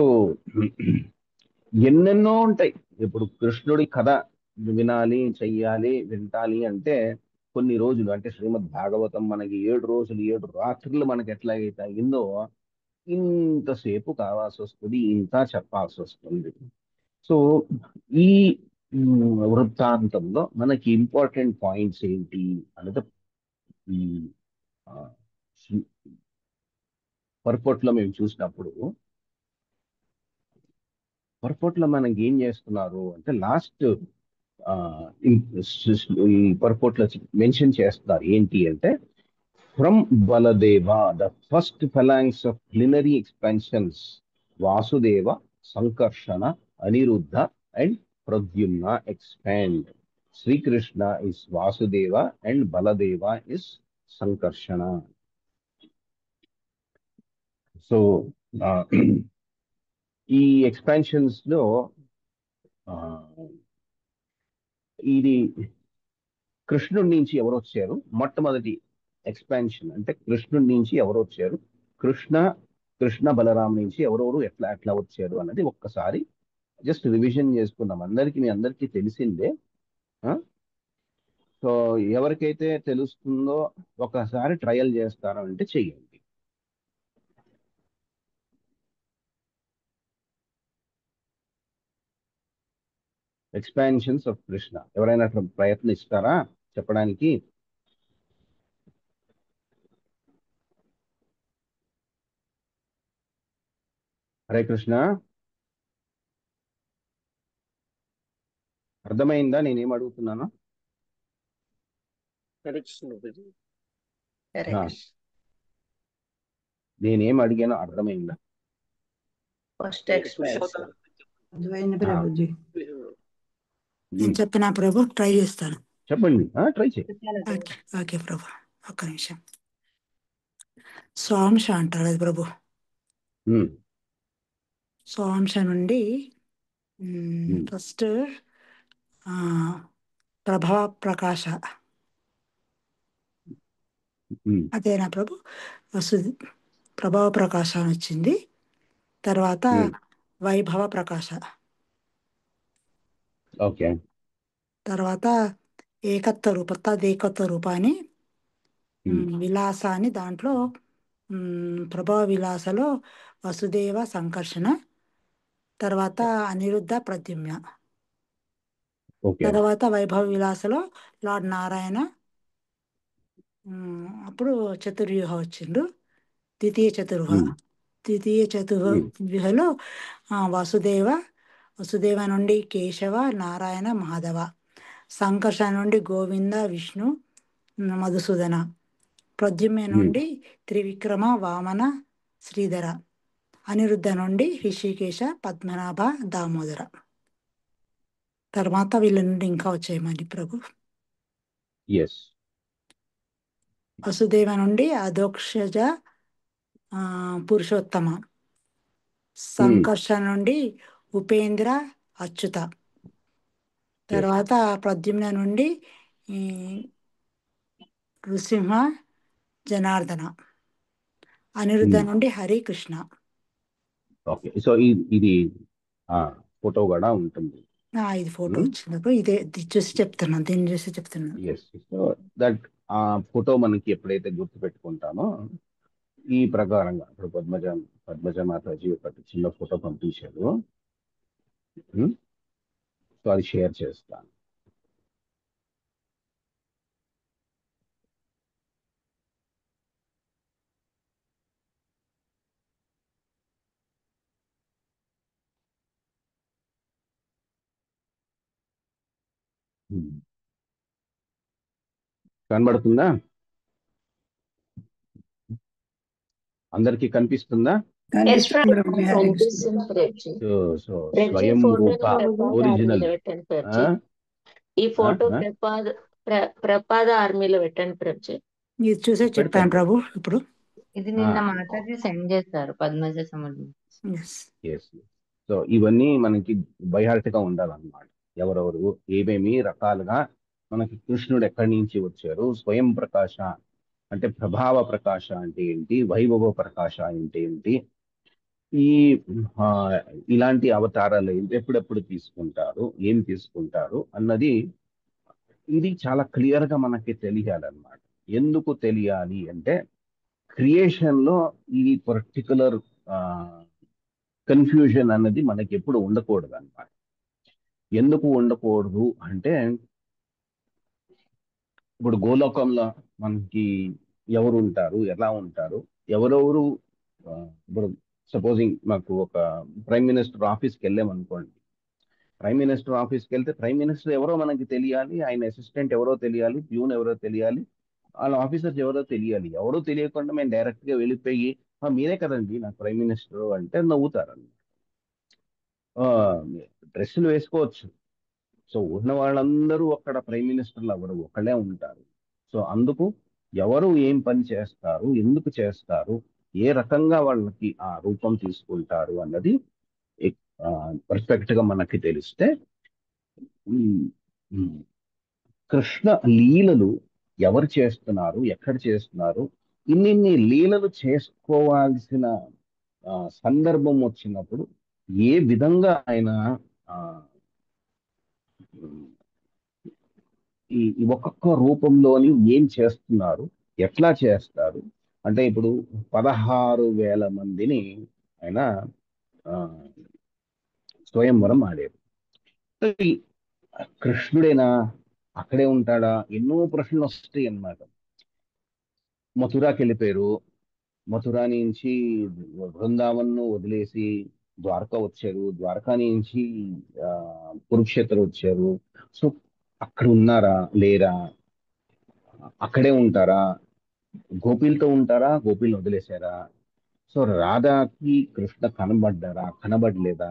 ఎన్నెన్నో ఉంటాయి. ఇప్పుడు కృష్ణుడి కథ వినాలి, చెయ్యాలి, వింటాలి అంటే కొన్ని రోజులు, అంటే శ్రీమద్ భాగవతం మనకి 7 రోజులు 7 రాత్రులు మనకి ఎట్లాగైతే అయిందో ఇంతసేపు కావాల్సి వస్తుంది, ఇంత చెప్పాల్సి వస్తుంది. సో ఈ వృత్తాంతంలో మనకి ఇంపార్టెంట్ పాయింట్స్ ఏంటి అనేది ఈ పర్పోట్లో మేము చూసినప్పుడు, పర్పోట్లో మనకి ఏం చేస్తున్నారు అంటే లాస్ట్ ఈ పర్పోట్లో మెన్షన్ చేస్తున్నారు ఏంటి అంటే from Baladeva the first phalanx of plenary expansions Vasudeva, Sankarshana, Aniruddha and Pradyumna expand. Sri Krishna is Vasudeva and Baladeva is Sankarshana. So ఈ ఎక్స్పాన్షన్స్ లో ఇది కృష్ణుడి నుంచి ఎవరు వచ్చారు, మొట్టమొదటి ఎక్స్పాన్షన్ అంటే కృష్ణుడి నుంచి ఎవరు వచ్చారు, కృష్ణ బలరాం నుంచి ఎవరెవరు ఎట్లా వచ్చారు అన్నది ఒక్కసారి జస్ట్ రివిజన్ చేసుకున్నాం. మీ అందరికీ తెలిసిందే. సో ఎవరికైతే తెలుస్తుందో ఒకసారి ట్రయల్ చేస్తారో అంటే చెయ్యండి. ఎక్స్పాన్షన్స్ ఆఫ్ కృష్ణ ఎవరైనా ప్రయత్నిస్తారా చెప్పడానికి? హరే కృష్ణ. అర్థమైందా నేనేం అడుగుతున్నాను? నేనేం అడిగానో అర్థమైందా? నేను చెప్పిన ప్రభు ట్రై చేస్తాను. చెప్పండి, ట్రై చేయండి. ఓకే ప్రభు, ఒక్క నిమిషం. స్వాంశ అంటారు అది ప్రభు. సో అంశ నుండి ఫస్ట్ ప్రభావ ప్రకాశ అదేనా ప్రభు? ప్రభావ ప్రకాశ అని వచ్చింది. తర్వాత వైభవ ప్రకాశ, ఓకే. తర్వాత ఏకత్వ రూప, తదేకత్వ రూపాన్ని విలాస అని దాంట్లో ప్రభావ విలాసలో వసుదేవ సంకర్షణ, తర్వాత అనిరుద్ధ ప్రద్యుమ్న, తర్వాత వైభవ విలాసలో లార్డ్ నారాయణ, అప్పుడు చతుర్వ్యూహ వచ్చిండు, ద్వితీయ చతుర్వ్యూహలో వసుదేవ నుండి కేశవ, నారాయణ, మాధవ, సంకర్షణ నుండి గోవింద, విష్ణు, మధుసూదన, ప్రద్యుమ్న నుండి త్రివిక్రమ, వామన, శ్రీధర, అనిరుద్ధ నుండి ఋషికేశ, పద్మనాభ, దామోదర. తర్వాత వీళ్ళ నుండి ఇంకా వచ్చేయమని ప్రభు. వసుదేవ నుండి అధోక్షజ, పురుషోత్తమ, సంకర్షణ నుండి ఉపేంద్ర, అచ్యుత, తర్వాత ప్రద్యుమ్న నుండి నృసింహ, జనార్దన, అనిరుద్ధ నుండి హరి, కృష్ణ. ఓకే. సో ఇది ఫోటో కూడా ఉంటుంది. ఇది ఫోటో వచ్చినప్పుడు ఇదే చూసి చెప్తున్నాను, దీన్ని చూసి చెప్తున్నాను. సో దట్ ఆ ఫోటో మనకి ఎప్పుడైతే గుర్తు పెట్టుకుంటామో ఈ ప్రకారంగా ఇప్పుడు పద్మజ మాతాజీ ఒక చిన్న ఫోటో పంపించారు. సో అది షేర్ చేస్తాను. కనబడుతుందా? అందరికి కనిపిస్తుందా? స్వయం రూప ఒరిజినల్. ఈ ఫోటో ప్రపాద ఆర్మీలో పెట్టండి ప్రభు. ఇది చూసే చెప్పాను ప్రభు. ఇప్పుడు ఇది నిన్న మాతాజీ సెండ్ చేశారు పద్మజ సంబంధించి. సో ఇవన్నీ మనకి బైహార్ట్ గా ఉండాలన్నమాట. ఎవరెవరు ఏమేమి రకాలుగా మనకి కృష్ణుడు ఎక్కడి నుంచి వచ్చారు, స్వయం ప్రకాశ అంటే ప్రభావ ప్రకాశ అంటే ఏంటి, వైభవ ప్రకాశ అంటే ఏంటి, ఇలాంటి అవతారాలు ఎప్పుడెప్పుడు తీసుకుంటారు, ఏం తీసుకుంటారు అన్నది ఇది చాలా క్లియర్ గా మనకి తెలియాలన్నమాట. ఎందుకు తెలియాలి అంటే క్రియేషన్ లో ఈ పర్టికులర్ కన్ఫ్యూజన్ అన్నది మనకి ఎప్పుడు ఉండకూడదు అన్నమాట. ఎందుకు ఉండకూడదు అంటే ఇప్పుడు గోలోకంలో మనకి ఎవరు ఉంటారు, ఎలా ఉంటారు, ఎవరెవరు ఇప్పుడు సపోజింగ్ మాకు ఒక ప్రైమ్ మినిస్టర్ ఆఫీస్కి వెళ్ళామనుకోండి. ప్రైమ్ మినిస్టర్ ఆఫీస్కి వెళ్తే ప్రైమ్ మినిస్టర్ ఎవరో మనకి తెలియాలి, ఆయన అసిస్టెంట్ ఎవరో తెలియాలి, ప్యూన్ ఎవరో తెలియాలి, వాళ్ళ ఆఫీసర్స్ ఎవరో తెలియాలి. ఎవరో తెలియకుండా మేము డైరెక్ట్గా వెళ్ళిపోయి మీరే కదండి నాకు ప్రైమ్ మినిస్టర్ అంటే నవ్వుతారన్నమాట. డ్రెస్సులు వేసుకోవచ్చు. సో ఉన్న వాళ్ళందరూ అక్కడ ప్రైమ్ మినిస్టర్లు ఎవరు ఒకళ్ళే ఉంటారు. సో అందుకు ఎవరు ఏం పని చేస్తారు, ఎందుకు చేస్తారు, ఏ రకంగా వాళ్ళకి ఆ రూపం తీసుకుంటారు అన్నది పర్ఫెక్ట్ గా మనకి తెలిస్తే కృష్ణ లీలలు ఎవరు చేస్తున్నారు, ఎక్కడ చేస్తున్నారు, ఇన్ని లీలలు చేసుకోవాల్సిన సందర్భం వచ్చినప్పుడు ఏ విధంగా ఆయన ఈ ఒక్కొక్క రూపంలోని ఏం చేస్తున్నారు, ఎట్లా చేస్తారు అంటే ఇప్పుడు 16,000 మందిని ఆయన స్వయంవరం ఆడారు. కృష్ణుడేనా, అక్కడే ఉంటాడా, ఎన్నో ప్రశ్నలు వస్తాయి అన్నమాట. మథురాకి వెళ్ళిపోయారు, మథురా నుంచి బృందావన్ను వదిలేసి ద్వారకా వచ్చారు, ద్వారకా నుంచి కురుక్షేత్రం వచ్చారు. సో అక్కడ ఉన్నారా లేరా, అక్కడే ఉంటారా, గోపీలతో ఉంటారా, గోపీలను వదిలేశారా, సో రాధాకి కృష్ణ కనబడ్డారా, కనబడలేదా,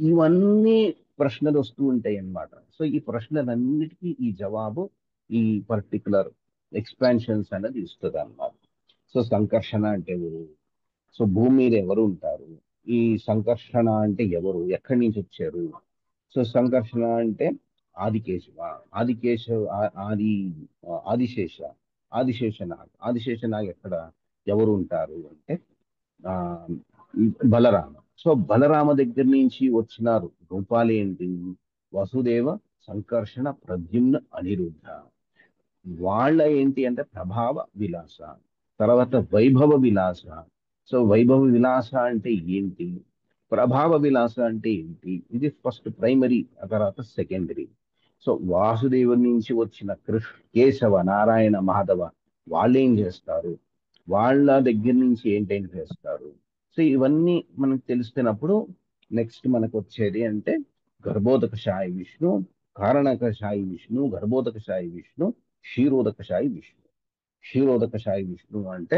ఇవన్నీ ప్రశ్నలు వస్తూ ఉంటాయి అన్నమాట. సో ఈ ప్రశ్నలన్నిటికీ ఈ జవాబు ఈ పర్టికులర్ ఎక్స్పాన్షన్స్ అనేది ఇస్తుంది అన్నమాట. సో సంకర్షణ అంటే ఎవరు, సో భూమి మీద ఎవరు ఉంటారు, ఈ సంకర్షణ అంటే ఎవరు, ఎక్కడి నుంచి వచ్చారు? సో సంకర్షణ అంటే ఆదికేశవ, ఆదికేశవ ఆది ఆదిశేష, ఆదిశేషనాగ్ ఎక్కడ ఎవరు ఉంటారు అంటే ఆ బలరామ. సో బలరామ దగ్గర నుంచి వచ్చిన రూపాలు ఏంటి? వసుదేవ, సంకర్షణ, ప్రద్యుమ్న, అనిరుద్ధ. వాళ్ళ ఏంటి అంటే ప్రభావ విలాస, తర్వాత వైభవ విలాస. సో వైభవ విలాస అంటే ఏంటి, ప్రభావ విలాస అంటే ఏంటి? ఇది ఫస్ట్ ప్రైమరీ, ఆ తర్వాత సెకండరీ. సో వాసుదేవుని నుంచి వచ్చిన కేశవ, నారాయణ, మాధవ వాళ్ళు ఏం చేస్తారు, వాళ్ళ దగ్గర నుంచి ఏంటేంటి చేస్తారు. సో ఇవన్నీ మనకు తెలుస్తున్నప్పుడు నెక్స్ట్ మనకు వచ్చేది అంటే గర్భోదకశాయి విష్ణు, కారణకశాయి విష్ణు, గర్భోదకశాయి విష్ణు, క్షీరోదకశాయి విష్ణు. క్షీరోదకశాయి విష్ణు అంటే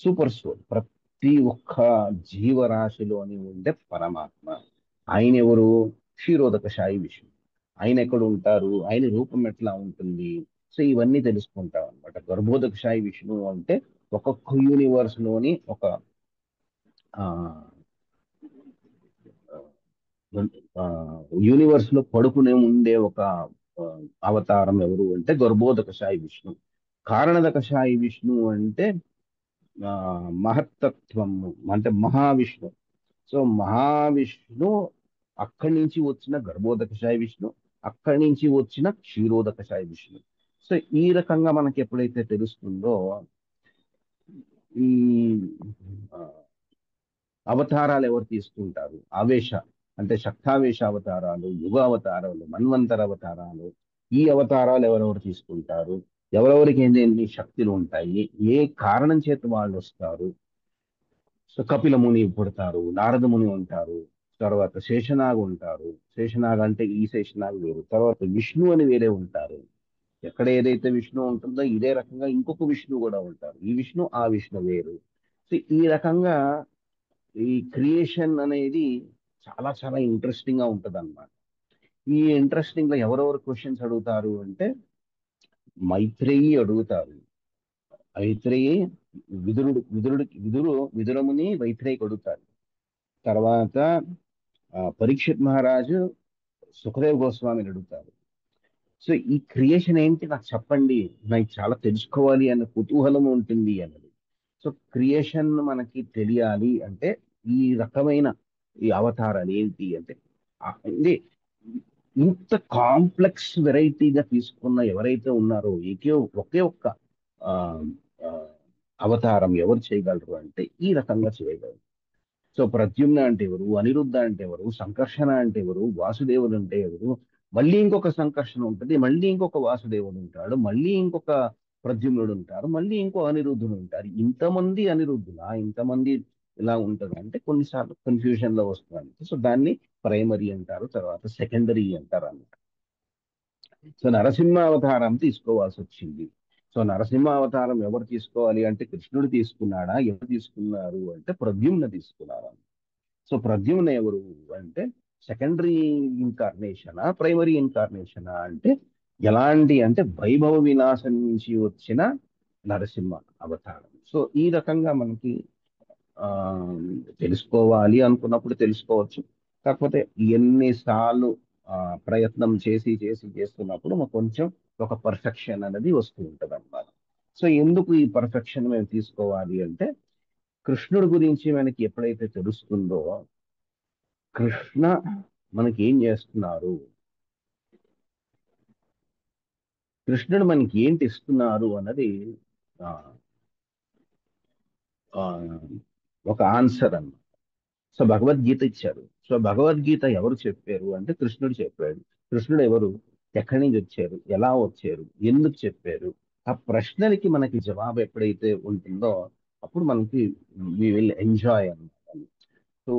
సూపర్ సోల్, ప్రతి ఒక్క జీవరాశిలోని ఉండే పరమాత్మ. ఆయన ఎవరు? క్షీరోదకశాయి విష్ణు. ఆయన ఎక్కడ ఉంటారు, ఆయన రూపం ఎట్లా ఉంటుంది? సో ఇవన్నీ తెలుసుకుంటాం అనమాట. గర్భోదకశాయి విష్ణు అంటే ఒక్కొక్క యూనివర్స్ లోని ఒక యూనివర్స్ లో పడుకునే ఉండే ఒక అవతారం ఎవరు అంటే గర్భోదకశాయి విష్ణు. కారణదకశాయి విష్ణు అంటే మహత్తత్వము అంటే మహావిష్ణు. సో మహావిష్ణు అక్కడి నుంచి వచ్చిన గర్భోదకశాయి విష్ణు, అక్కడి నుంచి వచ్చిన క్షీరోదకశాయి విష్ణు. సో ఈ రకంగా మనకి ఎప్పుడైతే తెలుస్తుందో ఈ అవతారాలు ఎవరు తీసుకుంటారు, ఆవేశ అంటే శక్తావేశ అవతారాలు, యుగ అవతారాలు, మన్వంతర అవతారాలు, ఈ అవతారాలు ఎవరెవరు తీసుకుంటారు, ఎవరెవరికి ఎన్ని శక్తులు ఉంటాయి, ఏ కారణం చేత వాళ్ళు వస్తారు. సో కపిల ముని పుడతారు, నారద ముని ఉంటారు, తర్వాత శేషనాగ్ ఉంటారు. శేషనాగ్ అంటే ఈ శేషనాగ్ వేరు, తర్వాత విష్ణు అని వేరే ఉంటారు. ఎక్కడ ఏదైతే విష్ణు ఉంటుందో ఇదే రకంగా ఇంకొక విష్ణు కూడా ఉంటారు. ఈ విష్ణు ఆ విష్ణు వేరు. సో ఈ రకంగా ఈ క్రియేషన్ అనేది చాలా చాలా ఇంట్రెస్టింగ్ గా ఉంటది అనమాట. ఈ ఇంట్రెస్టింగ్ లో ఎవరెవరు క్వశ్చన్స్ అడుగుతారు అంటే మైత్రేయి అడుగుతారు. మైత్రేయి విదురముని మైత్రేయికి అడుగుతారు. తర్వాత పరీక్షిత్ మహారాజు సుఖదేవ్ గోస్వామిని అడుగుతారు. సో ఈ క్రియేషన్ ఏంటి నాకు చెప్పండి, నాకు చాలా తెలుసుకోవాలి అన్న కుతూహలం ఉంటుంది అన్నది. సో క్రియేషన్ మనకి తెలియాలి అంటే ఈ రకమైన ఈ అవతారాలు ఏంటి అంటే ఇంత కాంప్లెక్స్ వెరైటీగా తీసుకున్న ఎవరైతే ఉన్నారో ఒకే ఒక్క అవతారం ఎవరు చేయగలరు అంటే ఈ రకంగా చేయగలరు. సో ప్రద్యుమ్న అంటే ఎవరు, అనిరుద్ధ అంటే ఎవరు, సంకర్షణ అంటే ఎవరు, వాసుదేవుడు అంటే ఎవరు, మళ్ళీ ఇంకొక సంకర్షణ ఉంటుంది, మళ్ళీ ఇంకొక వాసుదేవుడు ఉంటాడు, మళ్ళీ ఇంకొక ప్రద్యుమ్నుడు ఉంటారు, మళ్ళీ ఇంకో అనిరుద్ధుడు ఉంటారు. ఇంతమంది అనిరుద్ధులా, ఇంతమంది ఇలా ఉంటుంది అంటే కొన్నిసార్లు కన్ఫ్యూజన్ లో వస్తుంది. సో దాన్ని ప్రైమరీ అంటారు, తర్వాత సెకండరీ అంటారు అన్నమాట. సో నరసింహ అవతారం తీసుకోవాల్సి వచ్చింది. సో నరసింహ అవతారం ఎవరు తీసుకోవాలి అంటే కృష్ణుడు తీసుకున్నాడా, ఎవరు తీసుకున్నారు అంటే ప్రద్యుమ్న తీసుకున్నారు. సో ప్రద్యుమ్న ఎవరు అంటే సెకండరీ ఇన్కార్నేషనా, ప్రైమరీ ఇన్కార్నేషనా అంటే ఎలాంటి అంటే వైభవ వినాశం నుంచి వచ్చిన నరసింహ అవతారం. సో ఈ రకంగా మనకి తెలుసుకోవాలి అనుకున్నప్పుడు తెలుసుకోవచ్చు. కాకపోతే ఎన్నిసార్లు ప్రయత్నం చేస్తున్నప్పుడు మాకు కొంచెం ఒక పర్ఫెక్షన్ అనేది వస్తూ ఉంటుంది అన్నమాట. సో ఎందుకు ఈ పర్ఫెక్షన్ మేము తీసుకోవాలి అంటే కృష్ణుడి గురించి మనకి ఎప్పుడైతే తెలుస్తుందో కృష్ణ మనకి ఏం చేస్తున్నారు, కృష్ణుడు మనకి ఏంటి ఇస్తున్నారు అన్నది ఒక ఆన్సర్ అన్నమాట. సో భగవద్గీత ఇచ్చారు. సో భగవద్గీత ఎవరు చెప్పారు అంటే కృష్ణుడు చెప్పాడు. కృష్ణుడు ఎవరు, ఎక్కడి నుంచి వచ్చారు, ఎలా వచ్చారు, ఎందుకు చెప్పారు, ఆ ప్రశ్నలకి మనకి జవాబు ఎప్పుడైతే ఉంటుందో అప్పుడు మనకి వి విల్ ఎంజాయ్ అన్నమాట. సో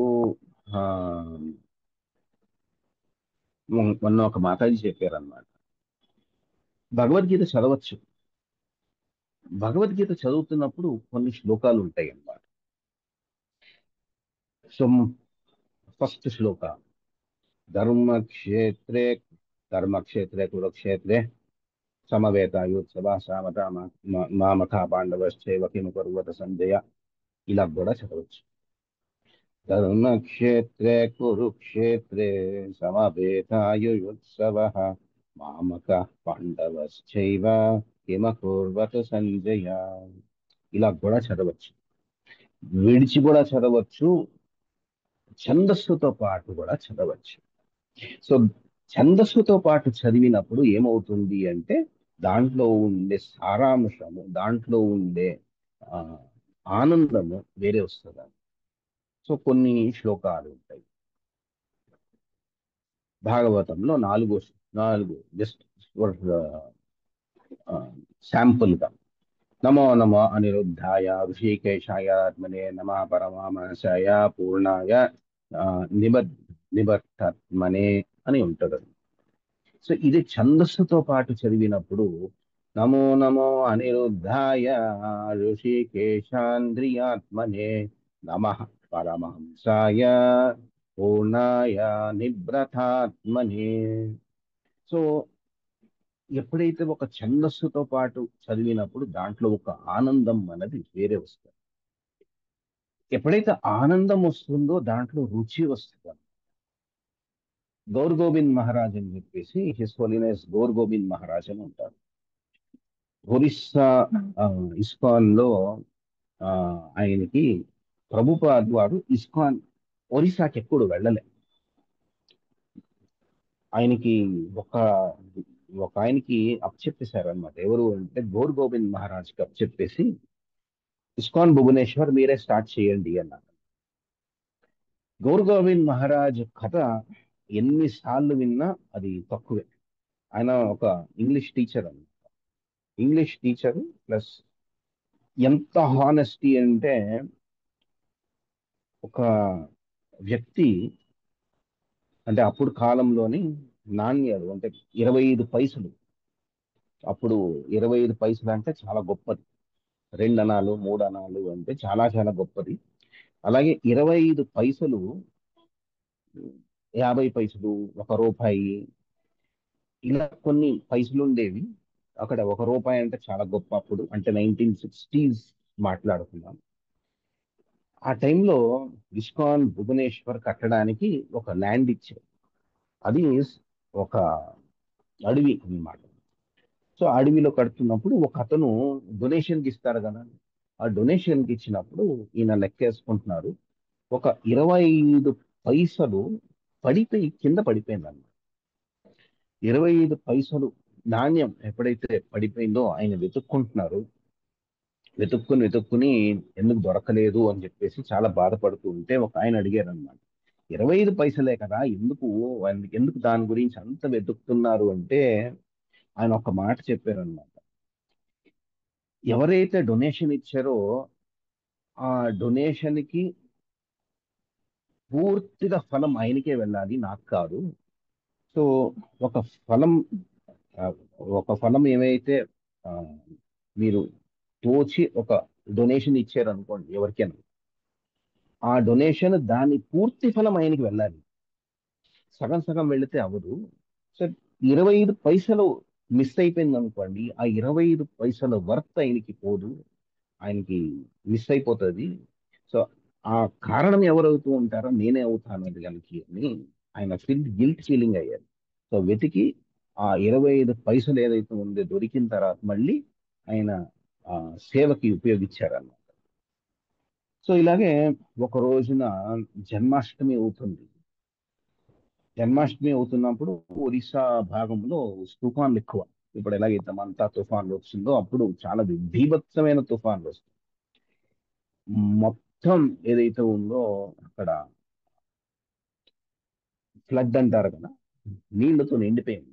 మొన్న ఒక మాతాజీ చెప్పారన్నమాట, భగవద్గీత చదవచ్చు, భగవద్గీత చదువుతున్నప్పుడు కొన్ని శ్లోకాలు ఉంటాయి అన్నమాట. సో ఫస్ట్ శ్లోక ధర్మక్షేత్రే కురుక్షేత్రే సమవేతాయోత్సవ సామత మామథ పాండవశ్చైవ కిం కుర్వత సంజయ, ఇలా కూడా చదవచ్చు. ధర్మక్షేత్రే కురుక్షేత్రే సమవేతాయుయుత్సవః మామకః పాండవశ్చైవ కిమకుర్వత సంజయ. ఇలా కూడా చదవచ్చు, విడిచి కూడా చదవచ్చు, ఛందస్సుతో పాటు కూడా చదవచ్చు. సో ఛందస్సుతో పాటు చదివినప్పుడు ఏమవుతుంది అంటే దాంట్లో ఉండే సారాంశము, దాంట్లో ఉండే ఆనందము వేరే వస్తుంది. సో కొన్ని శ్లోకాలు ఉంటాయి భాగవతంలో, నాలుగు జస్ట్ శాంపుల్గా. నమో నమో అనిరుద్ధాయ ఋషికేశాయ ఆత్మనే నమః పరమాంశాయ పూర్ణాయ నిబద్ధత్మనే అని ఉంటుంది. సో ఇది ఛందస్సుతో పాటు చదివినప్పుడు నమో నమో అనిరుద్ధాయ ఋషికేశాంద్రియాత్మనే నమః పరమహంసాయ పూర్ణాయ నిబ్రతాత్మనే. సో ఎప్పుడైతే ఒక ఛందస్సుతో పాటు చదివినప్పుడు దాంట్లో ఒక ఆనందం అనేది వేరే వస్తుంది. ఎప్పుడైతే ఆనందం వస్తుందో దాంట్లో రుచి వస్తుంది. గౌర్ గోవింద్ మహారాజ్ అని చెప్పేసి హిస్ హోలీనెస్ గౌర్ గోవింద్ మహారాజ్ అని ఉంటారు. ఒరిస్సా ఇస్కాన్ లో ఆయనకి ప్రభుపాద్ వారు ఇస్కాన్ ఒరిస్సాకి ఎప్పుడు వెళ్ళలే. ఆయనకి ఒక ఆయనకి అప్పచెప్పేశారు అనమాట. ఎవరు అంటే గౌర్ గోవింద్ మహారాజ్కి అప్పచెప్పేసి ఇస్కాన్ భువనేశ్వర్ మీరే స్టార్ట్ చేయండి అన్నారు. గౌర్ గోవింద్ మహారాజ్ కథ ఎన్నిసార్లు విన్నా అది తక్కువే. ఆయన ఒక ఇంగ్లీష్ టీచర్ అన్నమాట. ఇంగ్లీష్ టీచర్ ప్లస్ ఎంత హానెస్టీ అంటే ఒక వ్యక్తి అంటే అప్పుడు కాలంలోని నాణ్యాలు అంటే 25 పైసలు, అప్పుడు 25 పైసలు అంటే చాలా గొప్పది. 2 అణాలు 3 అణాలు అంటే చాలా చాలా గొప్పది. అలాగే 25 పైసలు, 50 పైసలు, 1 రూపాయి, ఇలా కొన్ని పైసలు ఉండేవి. అక్కడ 1 రూపాయి అంటే చాలా గొప్ప. అప్పుడు అంటే 1960s మాట్లాడుతున్నాం. ఆ టైంలో ఇస్కాన్ భువనేశ్వర్ కట్టడానికి ఒక ల్యాండ్ ఇచ్చారు. అది ఒక అడవి అన్నమాట. సో అడవిలో కడుతున్నప్పుడు ఒక అతను డొనేషన్కి ఇస్తారు కదా, ఆ డొనేషన్కి ఇచ్చినప్పుడు ఈయన లెక్కేసుకుంటున్నారు, ఒక 25 పైసలు పడిపోయి కింద పడిపోయింది అన్నమాట. 25 పైసలు నాణ్యం ఎప్పుడైతే పడిపోయిందో ఆయన వెతుక్కుంటున్నారు. వెతుక్కుని ఎందుకు దొరకలేదు అని చెప్పేసి చాలా బాధపడుతూ ఉంటే ఒక ఆయన అడిగారు అనమాట, 25 పైసలే కదా, ఎందుకు దాని గురించి అంత వెతుకుతున్నారు అంటే ఆయన ఒక మాట చెప్పారనమాట. ఎవరైతే డొనేషన్ ఇచ్చారో ఆ డొనేషన్కి పూర్తిగా ఫలం ఆయనకే వెళ్ళాలి, నాకు కాదు. సో ఒక ఫలం ఏమైతే మీరు తోచి ఒక డొనేషన్ ఇచ్చారు అనుకోండి ఎవరికైనా, ఆ డొనేషన్ దాని పూర్తి ఫలం ఆయనకి వెళ్ళాలి. సగం సగం వెళితే అవ్వదు. సో 25 పైసలు మిస్ అయిపోయింది అనుకోండి, ఆ 25 పైసల వర్త్ ఆయనకి పోదు, ఆయనకి మిస్ అయిపోతుంది. సో ఆ కారణం ఎవరవుతూ ఉంటారో నేనే అవుతాను అది కలిగి అని ఆయన గిల్ట్ ఫీలింగ్ అయ్యారు. సో వెతికి ఆ 25 పైసలు ఏదైతే ఉందో దొరికిన తర్వాత మళ్ళీ ఆయన సేవకి ఉపయోగించారన్నమాట. సో ఇలాగే ఒక రోజున జన్మాష్టమి అవుతుంది. జన్మాష్టమి అవుతున్నప్పుడు ఒరిస్సా భాగంలో తుఫాన్లు ఎక్కువ. ఇప్పుడు ఎలాగైతే అంతా తుఫాన్లు వచ్చిందో అప్పుడు చాలా బీభత్సమైన తుఫాన్లు వస్తాయి. మొత్తం ఏదైతే ఉందో అక్కడ ఫ్లడ్ అంటారు కదా, నీళ్లతో నిండిపోయింది.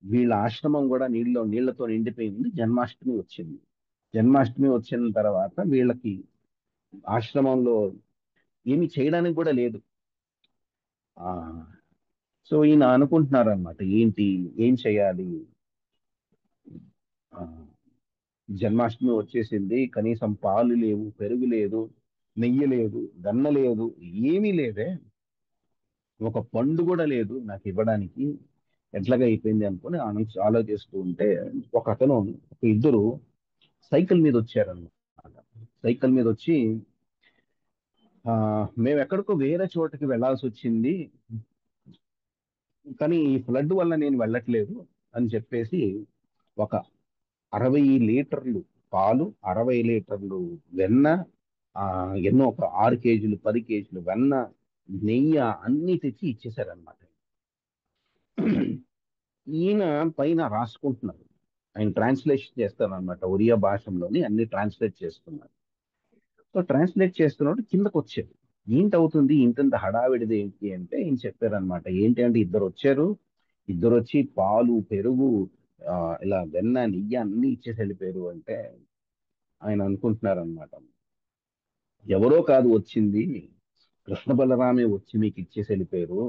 వీళ్ళ ఆశ్రమం కూడా నీళ్లతో నిండిపోయింది. జన్మాష్టమి వచ్చింది. జన్మాష్టమి వచ్చిన తర్వాత వీళ్ళకి ఆశ్రమంలో ఏమి చేయడానికి కూడా లేదు. సో ఈయన అనుకుంటున్నారు అనమాట, ఏం చేయాలి, జన్మాష్టమి వచ్చేసింది, కనీసం పాలు లేవు, పెరుగు లేదు, నెయ్యి లేదు, వెన్న లేదు, ఏమీ లేదే, ఒక పండు కూడా లేదు నాకు ఇవ్వడానికి, ఎట్లాగా అయిపోయింది అనుకుని ఆలోచిస్తూ ఉంటే ఒక ఇద్దరు సైకిల్ మీద వచ్చారన్నమాట. సైకిల్ మీద వచ్చి మేము ఎక్కడికో వేరే చోటకి వెళ్ళాల్సి వచ్చింది, కానీ ఈ ఫ్లడ్ వల్ల నేను వెళ్ళట్లేదు అని చెప్పేసి ఒక 60 లీటర్లు పాలు, 60 లీటర్లు వెన్న, ఎన్నో ఒక 6 కేజీలు 10 కేజీలు వెన్న, నెయ్యి అన్నీ తెచ్చి ఇచ్చేసారనమాట. ఈయన పైన రాసుకుంటున్నారు, ఆయన ట్రాన్స్లేషన్ చేస్తారనమాట, ఒరియా భాషలోని అన్ని ట్రాన్స్లేట్ చేస్తున్నారు. సో ట్రాన్స్లేట్ చేస్తున్నప్పుడు కిందకు వచ్చారు, ఏంటవుతుంది ఇంత హడావిడిది ఏంటి అంటే ఈయన చెప్పారనమాట. ఏంటి అంటే ఇద్దరు వచ్చి పాలు పెరుగు ఇలా వెన్న నెయ్యి అన్ని ఇచ్చేసి వెళ్ళిపోయారు అంటే ఆయన అనుకుంటున్నారనమాట, ఎవరో కాదు వచ్చింది, కృష్ణ బలరామే వచ్చి మీకు ఇచ్చేసి వెళ్ళిపోయారు.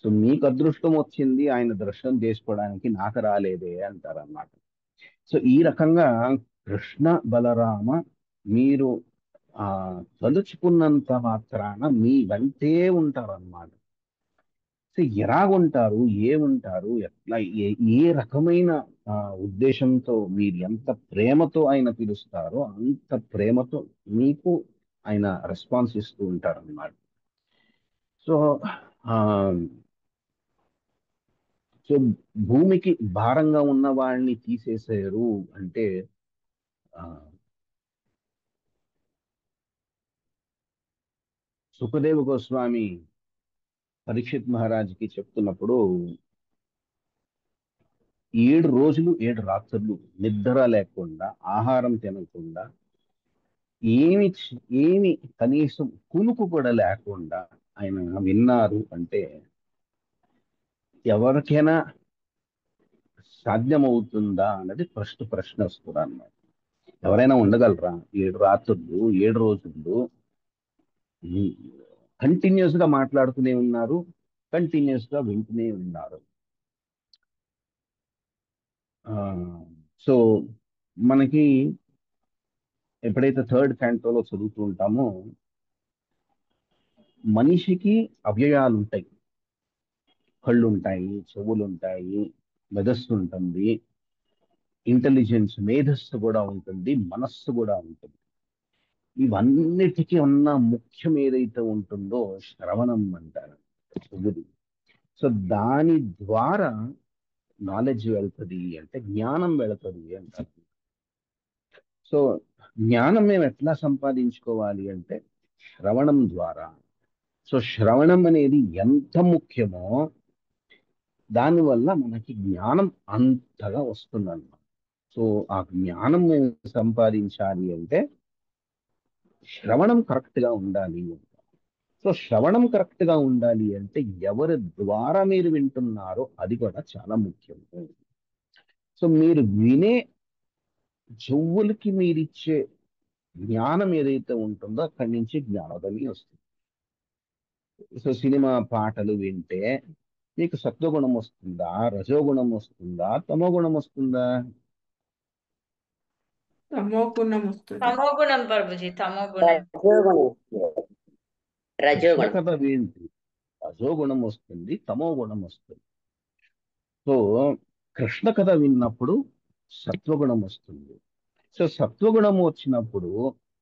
సో మీకు అదృష్టం వచ్చింది ఆయన దర్శనం చేసుకోవడానికి, నాకు రాలేదే అంటారన్నమాట. సో ఈ రకంగా కృష్ణ బలరామ మీరు తలుచుకున్నంత మాత్రాన మీ వెంటే ఉంటారన్నమాట. సో ఎలాగుంటారు, ఏముంటారు, ఎట్లా ఏ రకమైన ఉద్దేశంతో మీరు ఎంత ప్రేమతో ఆయన పిలుస్తారో అంత ప్రేమతో మీకు ఆయన రెస్పాన్స్ ఇస్తూ ఉంటారన్నమాట. సో సో భూమికి భారంగా ఉన్న వాళ్ళని తీసేసారు అంటే సుఖదేవ గోస్వామి పరీక్షిత్ మహారాజ్కి చెప్తున్నప్పుడు 7 రోజులు 7 రాత్రులు నిద్ర లేకుండా, ఆహారం తినకుండా, ఏమి కనీసం కునుకు కూడా లేకుండా ఆయన విన్నారు అంటే ఎవరికైనా సాధ్యమవుతుందా అన్నది ప్రశ్న వస్తుంది అన్నమాట. ఎవరైనా ఉండగలరా 7 రాత్రులు 7 రోజులు కంటిన్యూస్ గా మాట్లాడుతూనే ఉన్నారు, కంటిన్యూస్ గా వింటూనే ఉన్నారు. సో మనకి ఎప్పుడైతే 3rd క్యాంటోలో చదువుతూ ఉంటామో మనిషికి అవయవాలు ఉంటాయి, కళ్ళు ఉంటాయి, చెవులు ఉంటాయి, మెదస్సు ఉంటుంది, ఇంటెలిజెన్స్ మేధస్సు కూడా ఉంటుంది, మనస్సు కూడా ఉంటుంది. ఇవన్నిటికీ ఉన్న ముఖ్యం ఏదైతే ఉంటుందో శ్రవణం అంటారు, చెవుది. సో దాని ద్వారా నాలెడ్జ్ వెళ్తుంది అంటే జ్ఞానం వెళుతుంది అంటారు. సో జ్ఞానం మేము ఎట్లా సంపాదించుకోవాలి అంటే శ్రవణం ద్వారా. సో శ్రవణం అనేది ఎంత ముఖ్యమో దానివల్ల మనకి జ్ఞానం అంతగా వస్తుందన్నమాట. సో ఆ జ్ఞానం మేము సంపాదించాలి అంటే శ్రవణం కరెక్ట్గా ఉండాలి. సో శ్రవణం కరెక్ట్గా ఉండాలి అంటే ఎవరి ద్వారా మీరు వింటున్నారో అది కూడా చాలా ముఖ్యం. సో మీరు వినే చెవులకి మీరిచ్చే జ్ఞానం ఏదైతే ఉంటుందో అక్కడి నుంచి జ్ఞానోదయం వస్తుంది. సో సినిమా పాటలు వింటే మీకు సత్వగుణం వస్తుందా, రజోగుణం వస్తుందా, తమోగుణం వస్తుందా? తమోగుణం వస్తుంది. తమోగుణం ప్రభుజీ, తమోగుణం. కథ ఏంటి? రజోగుణం వస్తుంది, తమోగుణం వస్తుంది. సో కృష్ణ కథ విన్నప్పుడు సత్వగుణం వస్తుంది. సో సత్వగుణం వచ్చినప్పుడు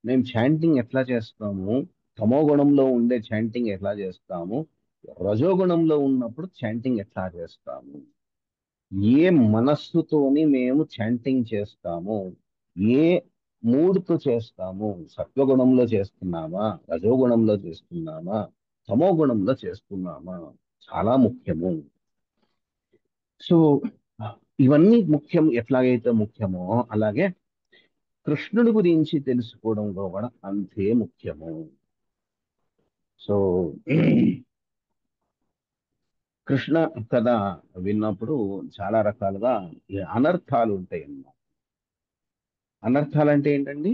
మేము చాంటింగ్ ఎట్లా చేస్తాము, తమోగుణంలో ఉండే చాంటింగ్ ఎట్లా చేస్తాము, రజోగుణంలో ఉన్నప్పుడు చాంటింగ్ ఎట్లా చేస్తాము, ఏ మనస్సుతోని మేము చాంటింగ్ చేస్తాము, ఏ మూడ్తో చేస్తాము, సత్వగుణంలో చేస్తున్నామా, రజోగుణంలో చేస్తున్నామా, తమోగుణంలో చేస్తున్నామా, చాలా ముఖ్యము. సో ఇవన్నీ ముఖ్యం. ఎట్లాగైతే ముఖ్యమో అలాగే కృష్ణుడి గురించి తెలుసుకోవడం కూడా అంతే ముఖ్యము. సో కృష్ణ కథ విన్నప్పుడు చాలా రకాలుగా అనర్థాలు ఉంటాయి అన్నమాట. అనర్థాలు అంటే ఏంటండి?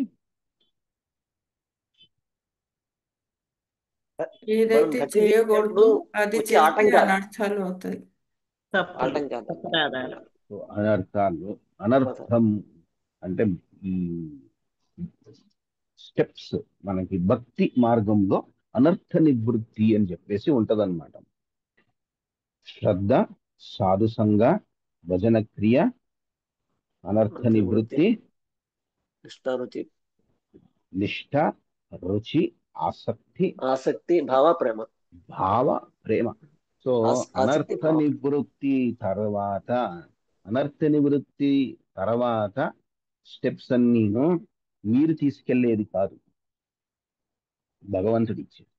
ఏదైతే చేయకూడదు అది చేస్తే అనర్థాలు అవుతాయి. అనర్థాలు, అనర్థం అంటే స్టెప్స్. మనకి భక్తి మార్గంలో అనర్థ నివృత్తి అని చెప్పేసి ఉంటదన్నమాట. శ్రద్ధ, సాధుసంగ, భజన క్రియ, అనర్థ నివృత్తి, నిష్ఠ, రుచి, ఆసక్తి భావ ప్రేమ. భావ ప్రేమ. సో ఆసక్తి అనర్థ నివృత్తి తర్వాత స్టెప్స్ అన్నీను మీరు తీసుకెళ్లేది కాదు, భగవంతుడు ఇచ్చేది.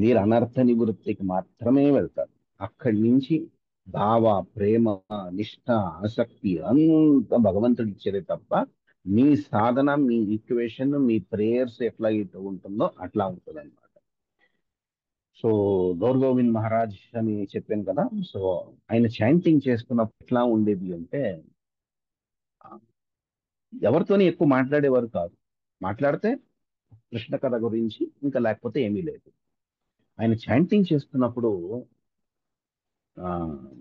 మీరు అనర్థ నివృత్తికి మాత్రమే వెళ్తారు. అక్కడి నుంచి భావ ప్రేమ నిష్ఠ ఆసక్తి అంతా భగవంతుడు ఇచ్చేదే తప్ప మీ సాధన, మీ ఈక్వేషన్, మీ ప్రేయర్స్ ఎట్లా అయితే ఉంటుందో అట్లా ఉంటుంది అనమాట. సో గౌరగోవింద్ మహారాజ్ అని చెప్పాను కదా. సో ఆయన చాంటింగ్ చేస్తున్నప్పుడు ఎట్లా ఉండేది అంటే ఎవరితోని ఎక్కువ మాట్లాడేవారు కాదు. మాట్లాడితే కృష్ణ కథ గురించి, ఇంకా లేకపోతే ఏమీ లేదు. ఆయన చాంటింగ్ చేస్తున్నప్పుడు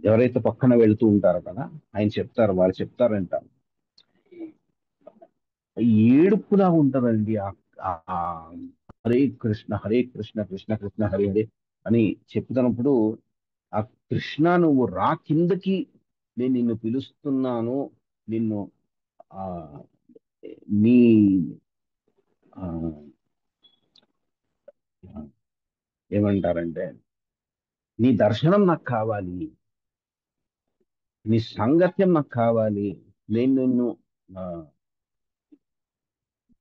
ఎవరైతే పక్కన వెళ్తూ ఉంటారో కదా, వాళ్ళు చెప్తారంట, ఏడుపులా ఉంటదండి హరే కృష్ణ కృష్ణ కృష్ణ హరే హరే అని చెప్తున్నప్పుడు, ఆ కృష్ణ నువ్వు రా కిందకి, నేను నిన్ను పిలుస్తున్నాను, నిన్ను నీ ఏమంటారంటే నీ దర్శనం నాకు కావాలి, నీ సాంగత్యం నాకు కావాలి, నేను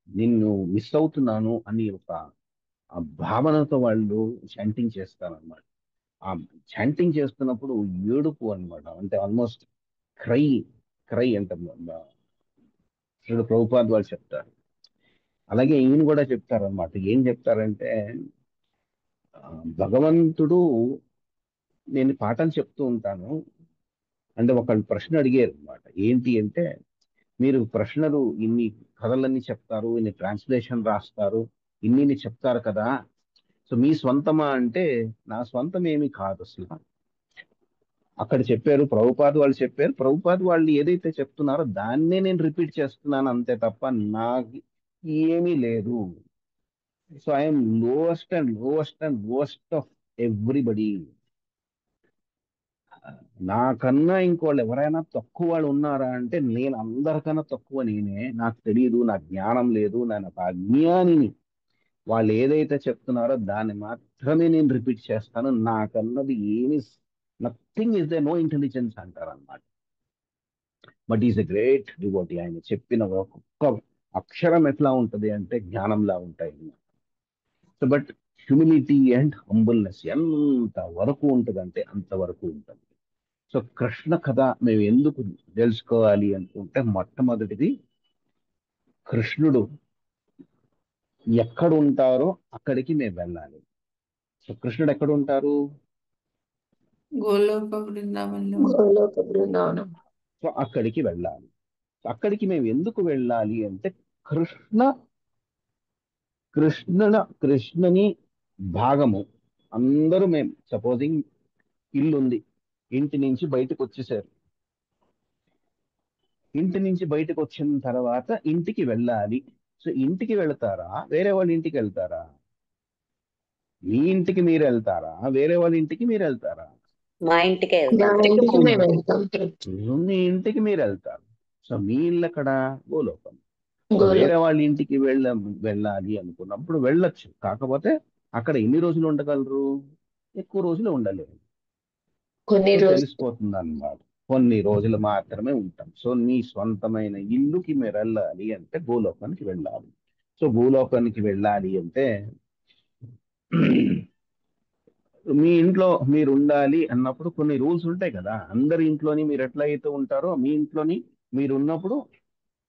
నిన్ను మిస్ అవుతున్నాను అని ఒక భావనతో వాళ్ళు చాంటింగ్ చేస్తారన్నమాట. ఆ చాంటింగ్ చేస్తున్నప్పుడు ఏడుపు అన్నమాట, అంటే ఆల్మోస్ట్ క్రై అంటారు. ప్రభుపాద్ వాళ్ళు చెప్తారు. అలాగే ఈయన కూడా చెప్తారన్నమాట. ఏం చెప్తారంటే భగవంతుడు, నేను పాఠం చెప్తూ ఉంటాను అంటే ఒకళ్ళు ప్రశ్న అడిగారు అనమాట. ఏంటి అంటే, మీరు ప్రశ్నలు ఇన్ని కథలన్నీ చెప్తారు, ఇన్ని ట్రాన్స్లేషన్ రాస్తారు, ఇన్ని చెప్తారు కదా, సో మీ స్వంతమా అంటే నా స్వంతం ఏమీ కాదు అసలు. అక్కడ చెప్పారు, ప్రభుపాద్ వాళ్ళు ఏదైతే చెప్తున్నారో దాన్నే నేను రిపీట్ చేస్తున్నాను అంతే తప్ప నాకు ఏమీ లేదు. So I'm lowest of everybody. నాకన్నా ఇంకోళ్ళు ఎవరైనా తక్కువ వాళ్ళు ఉన్నారా అంటే నేను అందరికన్నా తక్కువ నేనే. నాకు తెలియదు, నాకు జ్ఞానం లేదు, నేను ఒక అజ్ఞానిని. వాళ్ళు ఏదైతే చెప్తున్నారో దాన్ని మాత్రమే నేను రిపీట్ చేస్తాను. నాకన్నది ఏమి, nothing is there, no intelligence అంటారు అనమాట. But is a great devotee. ఆయన చెప్పిన ఒక్కొక్క అక్షరం ఎట్లా ఉంటది అంటే జ్ఞానంలా ఉంటాయి. So but humility and humbleness ఎంత వరకు ఉంటుందంటే అంతవరకు ఉంటుంది. సో కృష్ణ కథ మేము ఎందుకు తెలుసుకోవాలి అనుకుంటే, మొట్టమొదటిది కృష్ణుడు ఎక్కడ ఉంటారో అక్కడికి మేము వెళ్ళాలి. సో కృష్ణుడు ఎక్కడ ఉంటారు? గోలోక బృందావనం. సో అక్కడికి వెళ్ళాలి. అక్కడికి మేము ఎందుకు వెళ్ళాలి అంటే కృష్ణుని భాగము అందరూ, మేము సపోజింగ్ ఇల్లు ఉంది, ఇంటి నుంచి బయటకు వచ్చేసారు. ఇంటి నుంచి బయటకు వచ్చిన తర్వాత ఇంటికి వెళ్ళాలి. సో ఇంటికి వెళ్తారా, వేరే వాళ్ళ ఇంటికి వెళ్తారా? మీ ఇంటికి మీరు వెళ్తారా, వేరే వాళ్ళ ఇంటికి మీరు వెళ్తారా? మా ఇంటికే మీ ఇంటికి మీరు వెళ్తారు. సో మీ ఇల్లు ఎక్కడ? గోలోకం. వేరే వాళ్ళ ఇంటికి వెళ్ళాలి అనుకున్నప్పుడు వెళ్ళొచ్చు. కాకపోతే అక్కడ ఎన్ని రోజులు ఉండగలరు? ఎక్కువ రోజులు ఉండలేరు. తెలిసిపోతుంది అన్నమాట. కొన్ని రోజులు మాత్రమే ఉంటాం. సో నీ స్వంతమైన ఇల్లుకి మీరు వెళ్ళాలి అంటే భూలోకానికి వెళ్ళాలి. సో భూలోకానికి వెళ్ళాలి అంటే మీ ఇంట్లో మీరు ఉండాలి అన్నప్పుడు కొన్ని రూల్స్ ఉంటాయి కదా. అందరి ఇంట్లోని మీరు ఎట్లా అయితే ఉంటారో మీ ఇంట్లోని మీరు ఉన్నప్పుడు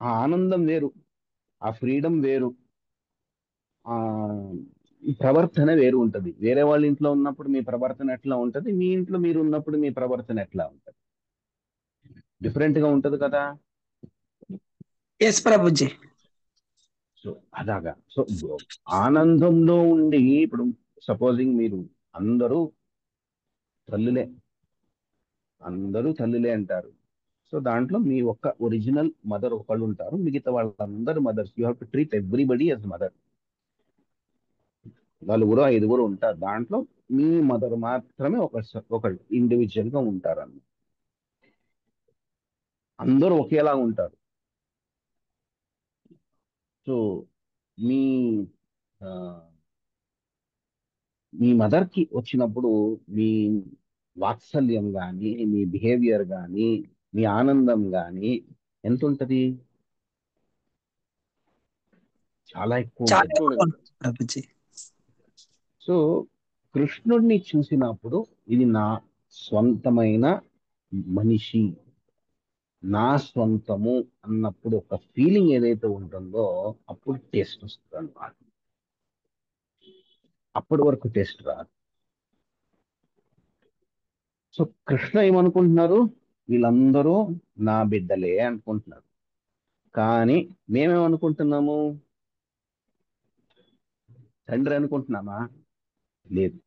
ఆ ఆనందం వేరు, ఆ ఫ్రీడమ్ వేరు, ఆ ప్రవర్తన వేరు ఉంటది. వేరే వాళ్ళ ఇంట్లో ఉన్నప్పుడు మీ ప్రవర్తన ఎట్లా ఉంటది, మీ ఇంట్లో మీరు ఉన్నప్పుడు మీ ప్రవర్తన ఎట్లా ఉంటది, డిఫరెంట్ గా ఉంటది కదా. ఎస్ ప్రభుజీ. సో అలాగా. సో ఆనందంలో ఉండి, ఇప్పుడు సపోజింగ్ మీరు అందరూ తల్లులే అంటారు. సో దాంట్లో మీ ఒక్క ఒరిజినల్ మదర్ ఒకళ్ళు ఉంటారు, మిగతా వాళ్ళందరూ mothers. You have to treat everybody as mother. 4 5 ఉంటారు, దాంట్లో మీ మదర్ మాత్రమే ఒక ఇండివిజువల్ గా ఉంటారు. అందరూ ఒకేలా ఉంటారు. సో మీ ఆ, మీ మదర్కి వచ్చినప్పుడు మీ వాత్సల్యం కానీ మీ బిహేవియర్ కానీ మీ ఆనందం కానీ ఎంత ఉంటది? చాలా ఎక్కువ చాలా ఉంటుంది. ఎక్కువ ఉంటుంది ప్రభుజీ. సో కృష్ణుడిని చూసినప్పుడు ఇది నా స్వంతమైన మనిషి, నా స్వంతము అన్నప్పుడు ఒక ఫీలింగ్ ఏదైతే ఉంటుందో అప్పుడు టేస్ట్ వస్తుంది అన్నమాట. అప్పటి వరకు టేస్ట్ రాదు. సో కృష్ణ ఏమనుకుంటున్నారు? వీళ్ళందరూ నా బిడ్డలే అనుకుంటున్నారు. కానీ మేమేమనుకుంటున్నాము? తండ్రి అనుకుంటున్నామా? లేదు,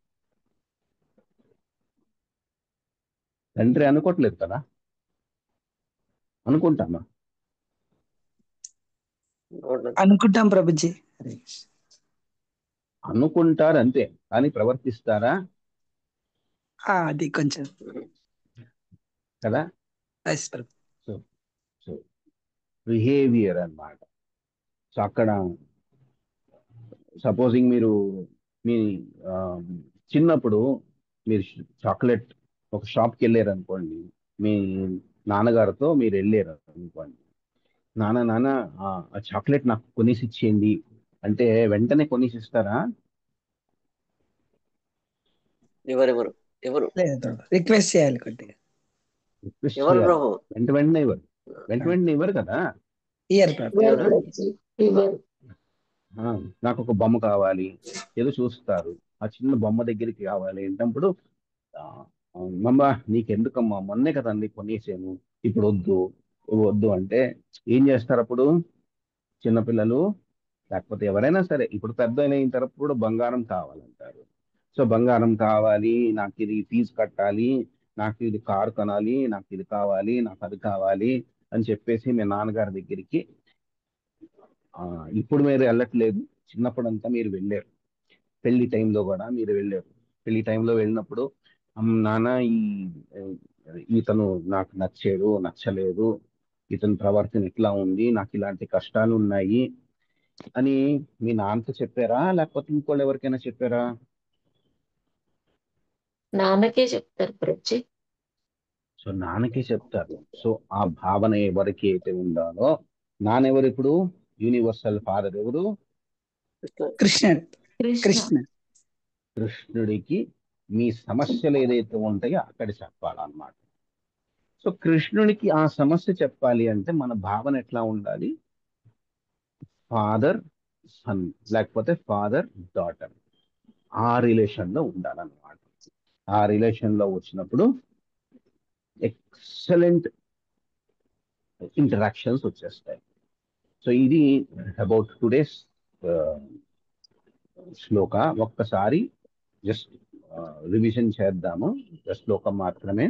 తండ్రి అనుకోవట్లేదు కదా. అనుకుంటామా? అనుకుంటాం ప్రభుజీ. అనుకుంటారు అంతే, కానీ ప్రవర్తిస్తారా? అది కొంచెం కదా. ఎస్ ప్రభు. సో సో బిహేవియర్ అన్నమాట. సో అక్కడ సపోజింగ్ మీరు మీ ఆ, చిన్నప్పుడు మీరు చాక్లెట్ ఒక షాప్కి వెళ్ళారు అనుకోండి, మీ నాన్నగారితో మీరు వెళ్ళారు అనుకోండి, నాన్న నాన్న ఆ చాక్లెట్ నాకు కొనేసి ఇచ్చేయండి అంటే వెంటనే కొనేసి ఇస్తారా? ఎవరెవరు ఎవరు లేదు ప్రభు, రిక్వెస్ట్ చేయాలి కొద్దిగా. రిక్వెస్ట్ ఎవరు చేయాలి. ప్రభు? వెంటనే ఇవ్వరు, వెంటనే ఇవ్వరు కదా. ఇయర్ ప్రభు. ఆ, నాకు ఒక బొమ్మ కావాలి, ఏదో చూస్తారు, ఆ చిన్న బొమ్మ దగ్గరికి కావాలి అంటప్పుడు మమ్మ నీకెందుకమ్మా, మొన్నే కదండి కొనేసాను, ఇప్పుడు వద్దు వద్దు అంటే ఏం చేస్తారు అప్పుడు చిన్నపిల్లలు? లేకపోతే ఎవరైనా సరే ఇప్పుడు పెద్ద అయిన తర్వాత కూడా బంగారం కావాలంటారు. సో బంగారం కావాలి, నాకు ఇది ఫీజు కట్టాలి, నాకు ఇది కారు కొనాలి, నాకు ఇది కావాలి, నాకు అది కావాలి అని చెప్పేసి మీ నాన్నగారి దగ్గరికి ఇప్పుడు మీరు వెళ్ళట్లేదు, చిన్నప్పుడంతా మీరు వెళ్ళారు. పెళ్లి టైంలో కూడా మీరు వెళ్ళారు. పెళ్లి టైంలో వెళ్ళినప్పుడు నాన్న ఇతను నాకు నచ్చలేదు, ఇతని ప్రవర్తన ఇట్లా ఉంది, నాకు ఇలాంటి కష్టాలు ఉన్నాయి అని మీ నాన్నతో చెప్పారా, లేకపోతే ఇంకోళ్ళు ఎవరికైనా చెప్పారా? నాన్నకే చెప్తారు ప్రభుజీ. సో నాన్నకే చెప్తారు. సో ఆ భావన ఎవరికి అయితే ఉండాలో, నాన్నెవరు ఇప్పుడు? యూనివర్సల్ ఫాదర్ ఎవరు? కృష్ణుడు. కృష్ణ. కృష్ణుడికి మీ సమస్యలు ఏదైతే ఉంటాయో అక్కడ చెప్పాలన్నమాట. సో కృష్ణుడికి ఆ సమస్య చెప్పాలి అంటే మన భావన ఎట్లా ఉండాలి? ఫాదర్ సన్ లేకపోతే ఫాదర్ డాటర్, ఆ రిలేషన్ లో ఉండాలన్నమాట. ఆ రిలేషన్ లో వచ్చినప్పుడు ఎక్సలెంట్ ఇంటరాక్షన్స్ వచ్చేస్తాయి. సో ఇది అబౌట్ టుడేస్ శ్లోక. ఒక్కసారి జస్ట్ రివిజన్ చేద్దాము, శ్లోకం మాత్రమే.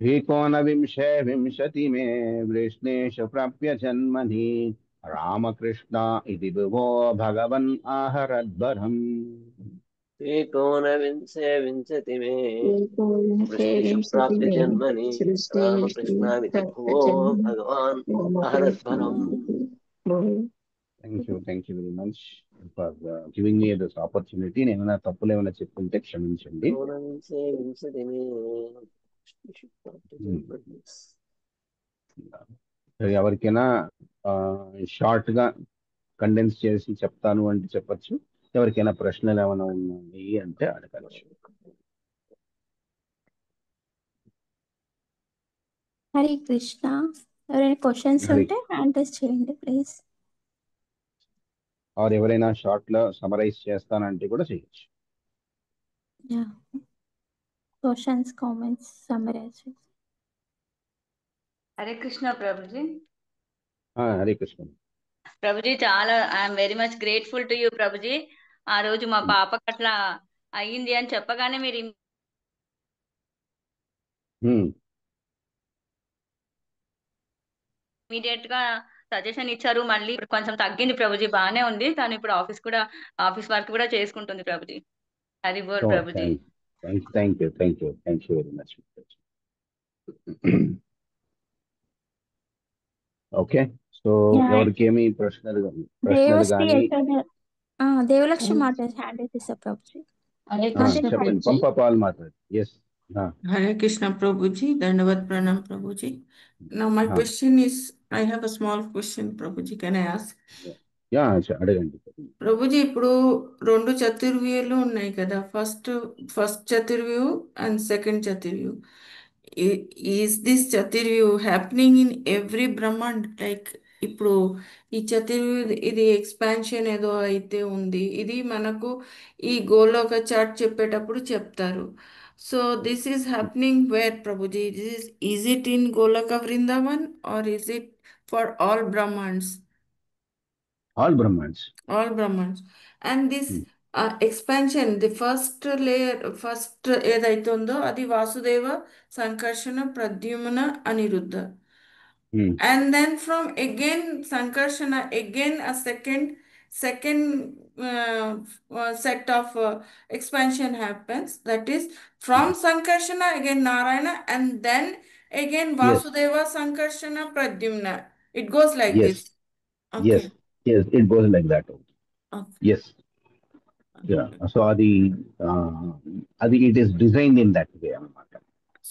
एकोनविंशे विंशतिमे वृष्णेश प्राप्य जन्मनि रामकृष्ण इति विभो भगवन् आहरद्वरम्। एकोनविंशे विंशतिमे वृष्णेषु प्राप्य जन्मनि रामकृष्णामिति भुवो भगवान् आहरद्वरम्। Thank you very much for giving me this opportunity. నేను నా తప్పులు ఏమైనా చెప్పుకుంటే క్షమించండి. एकोनविंशे विंशतिमे ఎవరికైనా షార్ట్ గా కండెన్స్ చేసి చెప్తాను అంటే చెప్పచ్చు. ఎవరికైనా ప్రశ్నలు ఏమైనా ఉన్నాయి అంటే అడగచ్చు. హరే కృష్ణ. ఎవరైనా క్వశ్చన్స్ ఉంటే హ్యాండ్ రైజ్ చేయండి ప్లీజ్. ఆర్ ఎవరైనా షార్ట్ లో సమరైజ్ చేస్తానంటే కూడా చేయొచ్చు. Questions comments summarise. Hare Krishna Prabhuji. Hare Krishna Prabhuji, చాలా I'm very much grateful to you Prabhuji. ఆ రోజు మా పాపకి అట్లా అయ్యింది అని చెప్పగానే మీరు ఇమీడియట్ గా సజెషన్ ఇచ్చారు. మళ్ళీ ఇప్పుడు కొంచెం తగ్గింది ప్రభుజీ, బాగానే ఉంది. తను ఇప్పుడు ఆఫీస్ వర్క్ కూడా చేసుకుంటుంది ప్రభుజీ. హరి బోల్ Prabhuji. Thank you very much. Okay, so Yeah, ఎవరికేమి ప్రశ్నలు దేవశ్రీ కానీ యశోద దేవలక్ష్మి మాట్లాడి హ్యాండ్ ఇస్తారు ప్రభుజీ. హరే మాట్లాడి కృష్ణ చెప్పండి. ప్రభుజీ. పంపపాలు మాట్లాడు. Yes. Hare Krishna Prabhuji, Dandavat Pranam Prabhuji. Now my question is, I have a small question, Prabhuji. Can I ask? Yeah అడగండి. ప్రభుజీ, ఇప్పుడు రెండు చతుర్వ్యూహాలు ఉన్నాయి కదా, first chaturvyuha and second chaturvyuha. Is this chaturvyuha happening in every brahmand? Like ఇప్పుడు ఈ చతుర్వ్యూ ఇది ఎక్స్పాన్షన్ ఏదో అయితే ఉంది, ఇది మనకు ఈ గోలోక చార్ట్ చెప్పేటప్పుడు చెప్తారు. So this is happening where Prabhuji? Is it in Goloka Vrindavan or is it for all brahmands? All brahmands. All Brahmans. And this expansion, the first layer, first ఏదైతే ఉందో అది వాసుదేవ, సంకర్షణ, Pradyumna, Aniruddha. And then from again Sankarshana, again a second set of expansion happens. That is from Sankarshana again Narayana, and then again Vasudeva, Sankarshana, Pradyumna. It goes like this. Okay. Yes, it goes like that. Okay. Yes. Yeah. So అది it is designed in that way అన్నమాట.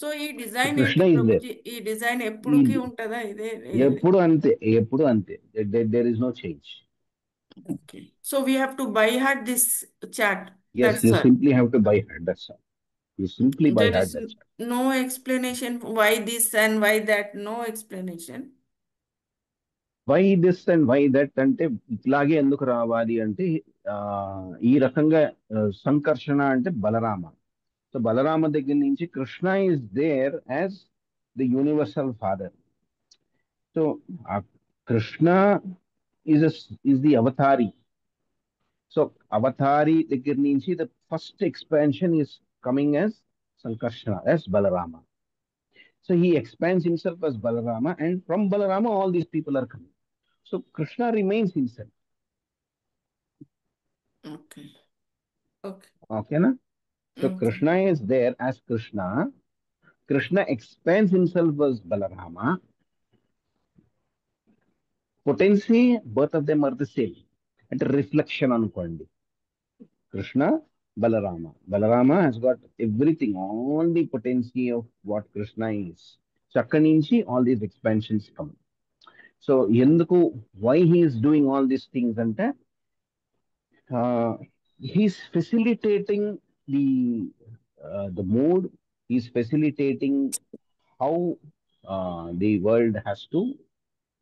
So ఈ design Krishna is there. ఈ design ఎప్పుడుకి ఉంటుందా? ఇదే ఎప్పుడు అంతే. There is no change. Okay. So we have to by heart this chart. Yes, That's you all. simply have to by heart. That's all. You simply by There heart is that chart. no explanation why this and why that. No explanation. Why this and why that అంటే ఇట్లాగే ఎందుకు రావాలి అంటే ఈ రకంగా సంకర్షణ అంటే Balarama. So Balarama దగ్గర నుంచి Krishna is there as the universal father. So Krishna is the avatari. So అవతారి దగ్గర నుంచి the first expansion is coming as Sankarshana, as Balarama. So he expands himself as Balarama, and from Balarama all these people are coming. So Krishna remains himself. Okay. Okay, na? So Krishna is there as Krishna. Krishna expands himself as Balarama. Potency, both of them are the same. And reflection on Kondi. Krishna, Balarama. Balarama has got everything, all the potency of what Krishna is. Chakaninchi, all these expansions come. So, Yenduku, why he is doing all these things? And he is facilitating the mood. He is facilitating how the world has to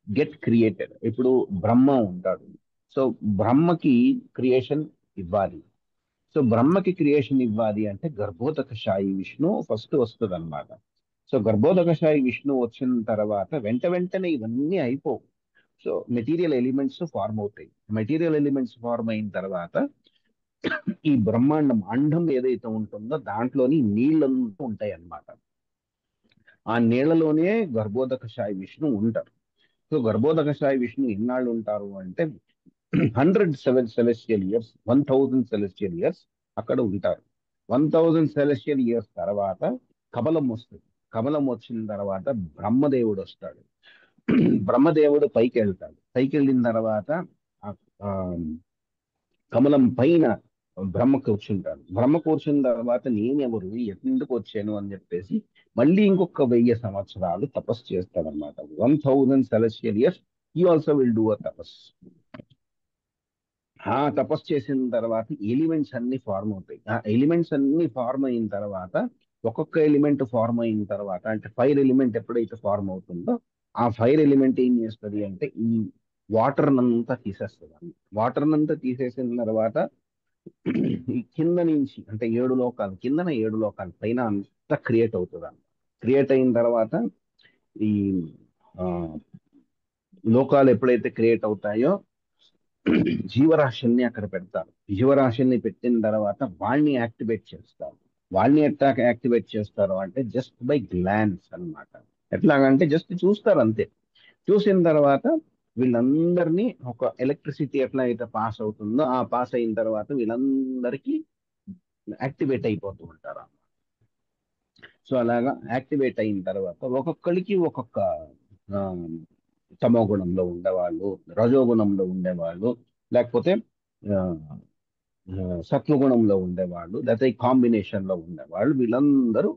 get created. Ipudu Brahma untadu. So, Brahmaki creation ivari. So బ్రహ్మకి creation ఇవ్వాలి అంటే గర్భోదకశాయి Vishnu first వస్తుంది అనమాట. So గర్భోదకశాయి Vishnu వచ్చిన తర్వాత వెంటనే ఇవన్నీ అయిపోవు. సో మెటీరియల్ ఎలిమెంట్స్ ఫార్మ్ అవుతాయి. మెటీరియల్ ఎలిమెంట్స్ ఫార్మ్ అయిన తర్వాత ఈ బ్రహ్మాండం అండం ఏదైతే ఉంటుందో దాంట్లోని నీళ్ళంతా ఉంటాయి అన్నమాట. ఆ నీళ్లలోనే గర్భోదకశాయి విష్ణు ఉంటారు. సో గర్భోదకశాయి విష్ణు ఎన్నాళ్ళు ఉంటారు అంటే 100 celestial years, 1000 celestial years అక్కడ ఉంటారు. 1000 celestial years తర్వాత కమలం వస్తుంది. కమలం వచ్చిన తర్వాత బ్రహ్మదేవుడు వస్తాడు. బ్రహ్మదేవుడు పైకి వెళ్తాడు. పైకి వెళ్ళిన తర్వాత కమలం పైన బ్రహ్మ కూర్చుంటాడు. బ్రహ్మ కూర్చున్న తర్వాత నేనెవరు, ఎందుకు వచ్చాను అని చెప్పేసి మళ్ళీ ఇంకొక 1000 సంవత్సరాలు తపస్సు చేస్తాడు అనమాట. 1000 celestial years he also will do a తపస్సు. ఆ తపస్సు చేసిన తర్వాత ఎలిమెంట్స్ అన్ని ఫార్మ్ అవుతాయి. ఆ ఎలిమెంట్స్ అన్ని ఫార్మ్ అయిన తర్వాత ఒక్కొక్క ఎలిమెంట్ ఫార్మ్ అయిన తర్వాత అంటే ఫైర్ ఎలిమెంట్ ఎప్పుడైతే ఫార్మ్ అవుతుందో ఆ ఫైర్ ఎలిమెంట్ ఏం చేస్తుంది అంటే ఈ వాటర్ నంతా తీసేస్తుంది. వాటర్ నంతా తీసేసిన తర్వాత ఈ కింద నుంచి అంటే 7 లోకాలు, కిందన 7 లోకాలు, పైన అంతా క్రియేట్ అవుతుంది. క్రియేట్ అయిన తర్వాత ఈ లోకాలు ఎప్పుడైతే క్రియేట్ అవుతాయో జీవరాశుల్ని అక్కడ పెడతారు. జీవరాశుల్ని పెట్టిన తర్వాత వాళ్ళని యాక్టివేట్ చేస్తారు. వాళ్ళని ఎట్లా యాక్టివేట్ చేస్తారు అంటే జస్ట్ బై గ్లాన్స్ అన్నమాట. ఎట్లాగంటే జస్ట్ చూస్తారు అంతే. చూసిన తర్వాత వీళ్ళందరినీ ఒక ఎలక్ట్రిసిటీ ఎట్లా అయితే పాస్ అవుతుందో ఆ పాస్ అయిన తర్వాత వీళ్ళందరికీ యాక్టివేట్ అయిపోతూ ఉంటారు. సో అలాగా యాక్టివేట్ అయిన తర్వాత ఒక్కొక్కరికి ఒక్కొక్క తమో గుణంలో ఉండేవాళ్ళు, రజోగుణంలో ఉండేవాళ్ళు, లేకపోతే ఆ, సత్వగుణంలో ఉండేవాళ్ళు, లేకపోతే ఈ కాంబినేషన్ లో ఉండేవాళ్ళు, వీళ్ళందరూ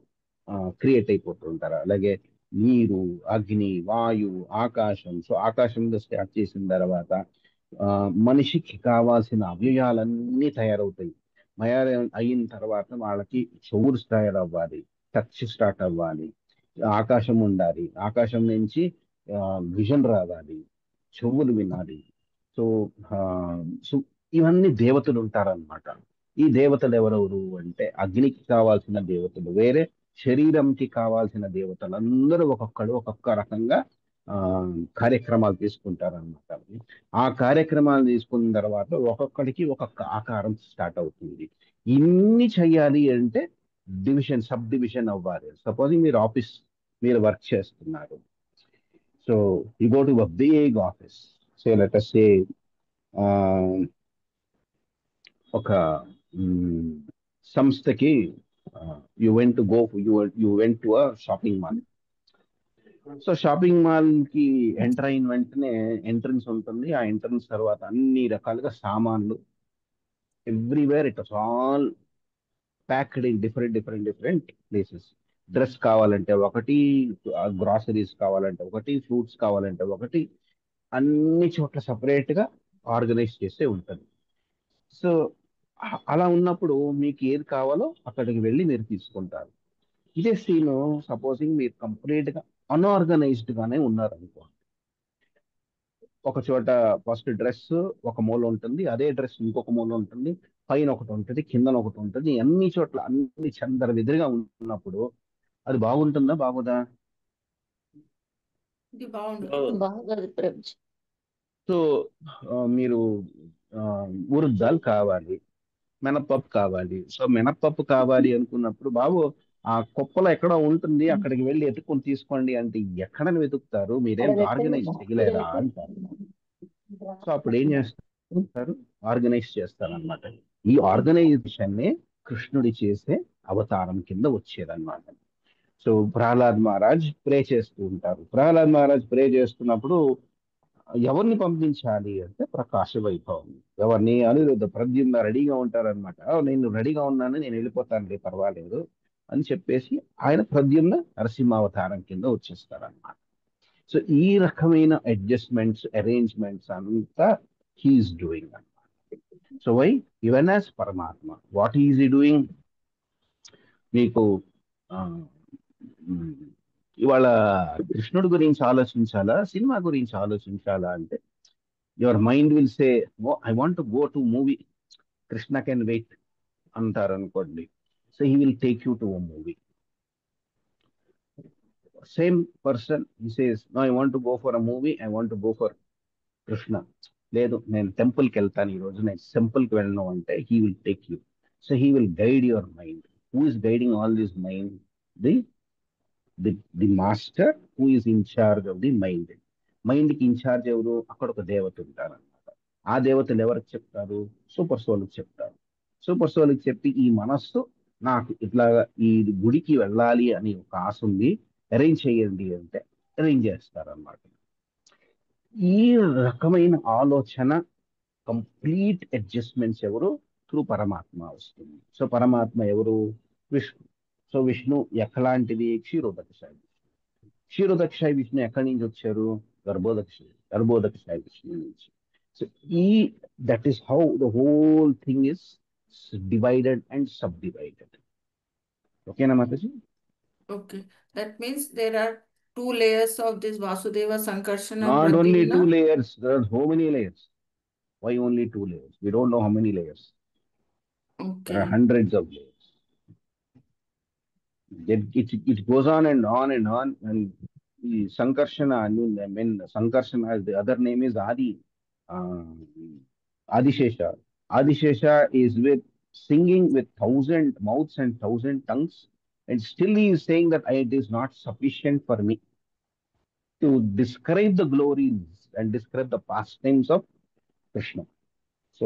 క్రియేట్ అయిపోతుంటారు. అలాగే నీరు, అగ్ని, వాయువు, ఆకాశం. సో ఆకాశంలో స్టార్ట్ చేసిన తర్వాత మనిషికి కావాల్సిన అవయవాలన్నీ తయారవుతాయి. అయిన తర్వాత వాళ్ళకి చెవులు తయారవ్వాలి, టచ్ స్టార్ట్ అవ్వాలి, ఆకాశం ఉండాలి, ఆకాశం నుంచి విజన్ రావాలి, చెవులు వినాలి. సో సో ఇవన్నీ దేవతలు ఉంటారన్నమాట. ఈ దేవతలు ఎవరెవరు అంటే అగ్నికి కావాల్సిన దేవతలు వేరే, శరీరంకి కావాల్సిన దేవతలు అందరూ ఒక్కొక్కడు ఒక్కొక్క రకంగా కార్యక్రమాలు తీసుకుంటారన్నమాట. ఆ కార్యక్రమాలు తీసుకున్న తర్వాత ఒక్కొక్కడికి ఒక్కొక్క ఆకారం స్టార్ట్ అవుతుంది. ఇన్ని చెయ్యాలి అంటే డివిజన్, సబ్ డివిజన్ అవ్వాలి. సపోజింగ్ మీరు వర్క్ చేస్తున్నారు. So you go to a big office, say let us say ఒక సంస్థకి you went to a shopping mall. So shopping mall కి ఎంటర్ అయిన వెంటనే ఎంట్రన్స్ ఉంటుంది. ఆ ఎంట్రన్స్ తర్వాత అన్ని రకాలుగా సామాన్లు everywhere, it was all packed in different places. Dress కావాలంటే ఒకటి, గ్రాసరీస్ కావాలంటే ఒకటి, ఫ్రూట్స్ కావాలంటే ఒకటి, అన్ని చోట్ల సపరేట్ గా ఆర్గనైజ్ చేసే ఉంటుంది. సో అలా ఉన్నప్పుడు మీకు ఏది కావాలో అక్కడికి వెళ్ళి మీరు తీసుకుంటారు. ఇదే సీన్ సపోజింగ్ మీరు కంప్లీట్ గా అన్ఆర్గనైజ్డ్ గానే ఉన్నారు అనుకో. ఒక చోట ఫస్ట్ డ్రెస్ ఒక మూల ఉంటుంది, అదే డ్రెస్ ఇంకొక మూల ఉంటుంది, పైన ఒకటి ఉంటుంది, కిందన ఒకటి ఉంటుంది, అన్ని చోట్ల అన్ని చందర వెదిరిగా ఉన్నప్పుడు అది బాగుంటుందా బాగుదా? ఇది బాగుండదు. బాగోదు ప్రభుజీ. సో మీరు ఉరుద్ దాల్ కావాలి, మినపప్పు కావాలి. సో మినపప్పు కావాలి అనుకున్నప్పుడు బాబు ఆ కుప్పలో ఎక్కడో ఉంటుంది, అక్కడికి వెళ్ళి ఎత్తుకొని తీసుకోండి అంటే ఎక్కడని వెతుకుతారు? మీరేం ఆర్గనైజ్ చేయలేరా అంటారు. సో అప్పుడు ఏం చేస్తారు? ఆర్గనైజ్ చేస్తారనమాట. ఈ ఆర్గనైజేషన్ నే కృష్ణుడి చేసే అవతారం కింద వచ్చేదన్నమాట. సో ప్రహ్లాద్ మహారాజ్ ప్రే చేస్తూ ఉంటారు. ప్రహ్లాద్ మహారాజ్ ప్రే చేస్తున్నప్పుడు ఎవరిని పంపించాలి అంటే ప్రకాశ వైభవం. ఎవరిని? అనిరుద్ధ, ప్రద్యుమ్న రెడీగా ఉంటారనమాట. నేను రెడీగా ఉన్నాను, నేను వెళ్ళిపోతాను, పర్వాలేదు అని చెప్పేసి ఆయన ప్రద్యుమ్న నరసింహావతారం కింద వచ్చేస్తారనమాట. సో ఈ రకమైన అడ్జస్ట్మెంట్స్, అరేంజ్మెంట్స్ అంతా హీఈస్ డూయింగ్ అనమాట. So why even as Paramatma what is he doing? మీకు ఇవాళ కృష్ణుడి గురించి ఆలోచించాలా, సినిమా గురించి ఆలోచించాలా అంటే your mind will say I want to go to movie, Krishna can wait అంటారు అనుకోండి. So he will take you to a movie. Same person he says no I want to go for a movie, I want to go for Krishna. లేదు నేను టెంపుల్కి వెళ్తాను ఈరోజు, నేను టెంపుల్కి వెళ్ళను అంటే he will take you. So he will guide your mind. Who is guiding all this mind? The master who is in charge of the mind. మైండ్కి ఇన్ఛార్జ్ ఎవరు? అక్కడ ఒక దేవత ఉంటారన్నమాట. ఆ దేవతలు ఎవరికి చెప్తారు? సూపర్ సోల్కి చెప్తారు. సూపర్ సోల్కి చెప్పి ఈ మనస్సు నాకు ఇట్లాగా ఈ గుడికి వెళ్ళాలి అని ఒక ఆశ ఉంది, అరేంజ్ చేయండి అంటే అరేంజ్ చేస్తారన్నమాట. ఈ రకమైన ఆలోచన, కంప్లీట్ అడ్జస్ట్మెంట్స్ ఎవరు? త్రూ పరమాత్మ వస్తుంది. సో పరమాత్మ ఎవరు? విష్ణు. సో విష్ణు ఎక్కలాంటిది? క్షీరోదకశాయి విష్ణు. క్షీరోదకశాయి విష్ణు ఎక్కడి నుంచి వచ్చారు? గర్భోదకశాయి విష్ణు నుంచి. So that is how the whole thing is divided and sub divided. ఓకేనా Mataji? Okay, that means there are 2 layers of this Vasudeva, Sankarsana, Not only Pradyumna. 2 layers, there are so many layers. Why only 2 layers? We don't know how many layers. There are Okay. hundreds of layers. It goes on and on and on. And the Sankarsana, I mean Sankarsana, the other name is Adi. Adishesha. Adishesha is with singing with 1,000 mouths and 1,000 tongues, and still he is saying that it is not sufficient for me to describe the glories and describe the pastimes of Krishna. So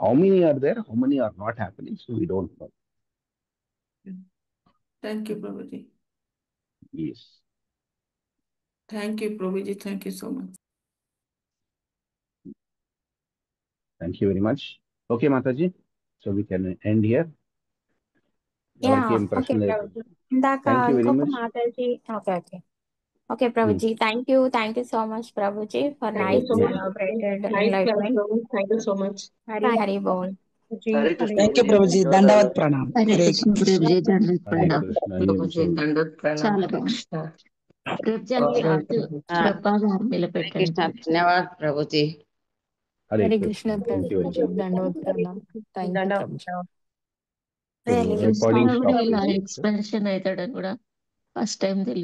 how many are there? How many are not happening? So we don't know. Thank you, Prabhuji. Yes. Thank you, Prabhuji. Thank you so much. Thank you very much. Okay, Mataji. So we can end here. ఎవరికి ఏం okay ప్రశ్న లేదు. ప్రభుజీ. ఇందాక Thank you very ఇంకొక much. Mataji okay Prabhuji. Thank you so much Prabhuji for Thank nice you. Elaborated Nice class, enlightenment. Prabhu. Thank you so much. Hari బోల్. Hare Krishna thank you Prabhuji. దండవత్ ప్రణామం. హరే హరే కృష్ణ ప్రభుజీ, దండోత్ హరే ప్రణామం. కృష్ణ. ప్రభుజీ దండోత్ ప్రణామం. చాలా బాగుంది. రేపు చెప్పాలి ఆర్మీలో పెట్టండి. ధన్యవాद प्रभु जी. Hare Hare Krishna. Krishna Thank you very much. ప్రభు, దండవత్ ప్రణామం. Thank you Prabhu. So, recording Krishna stop ఇలా చేసి ఎక్స్పెన్షన్ అవుతాడని కూడా ఫస్ట్ టైం తెలుసు.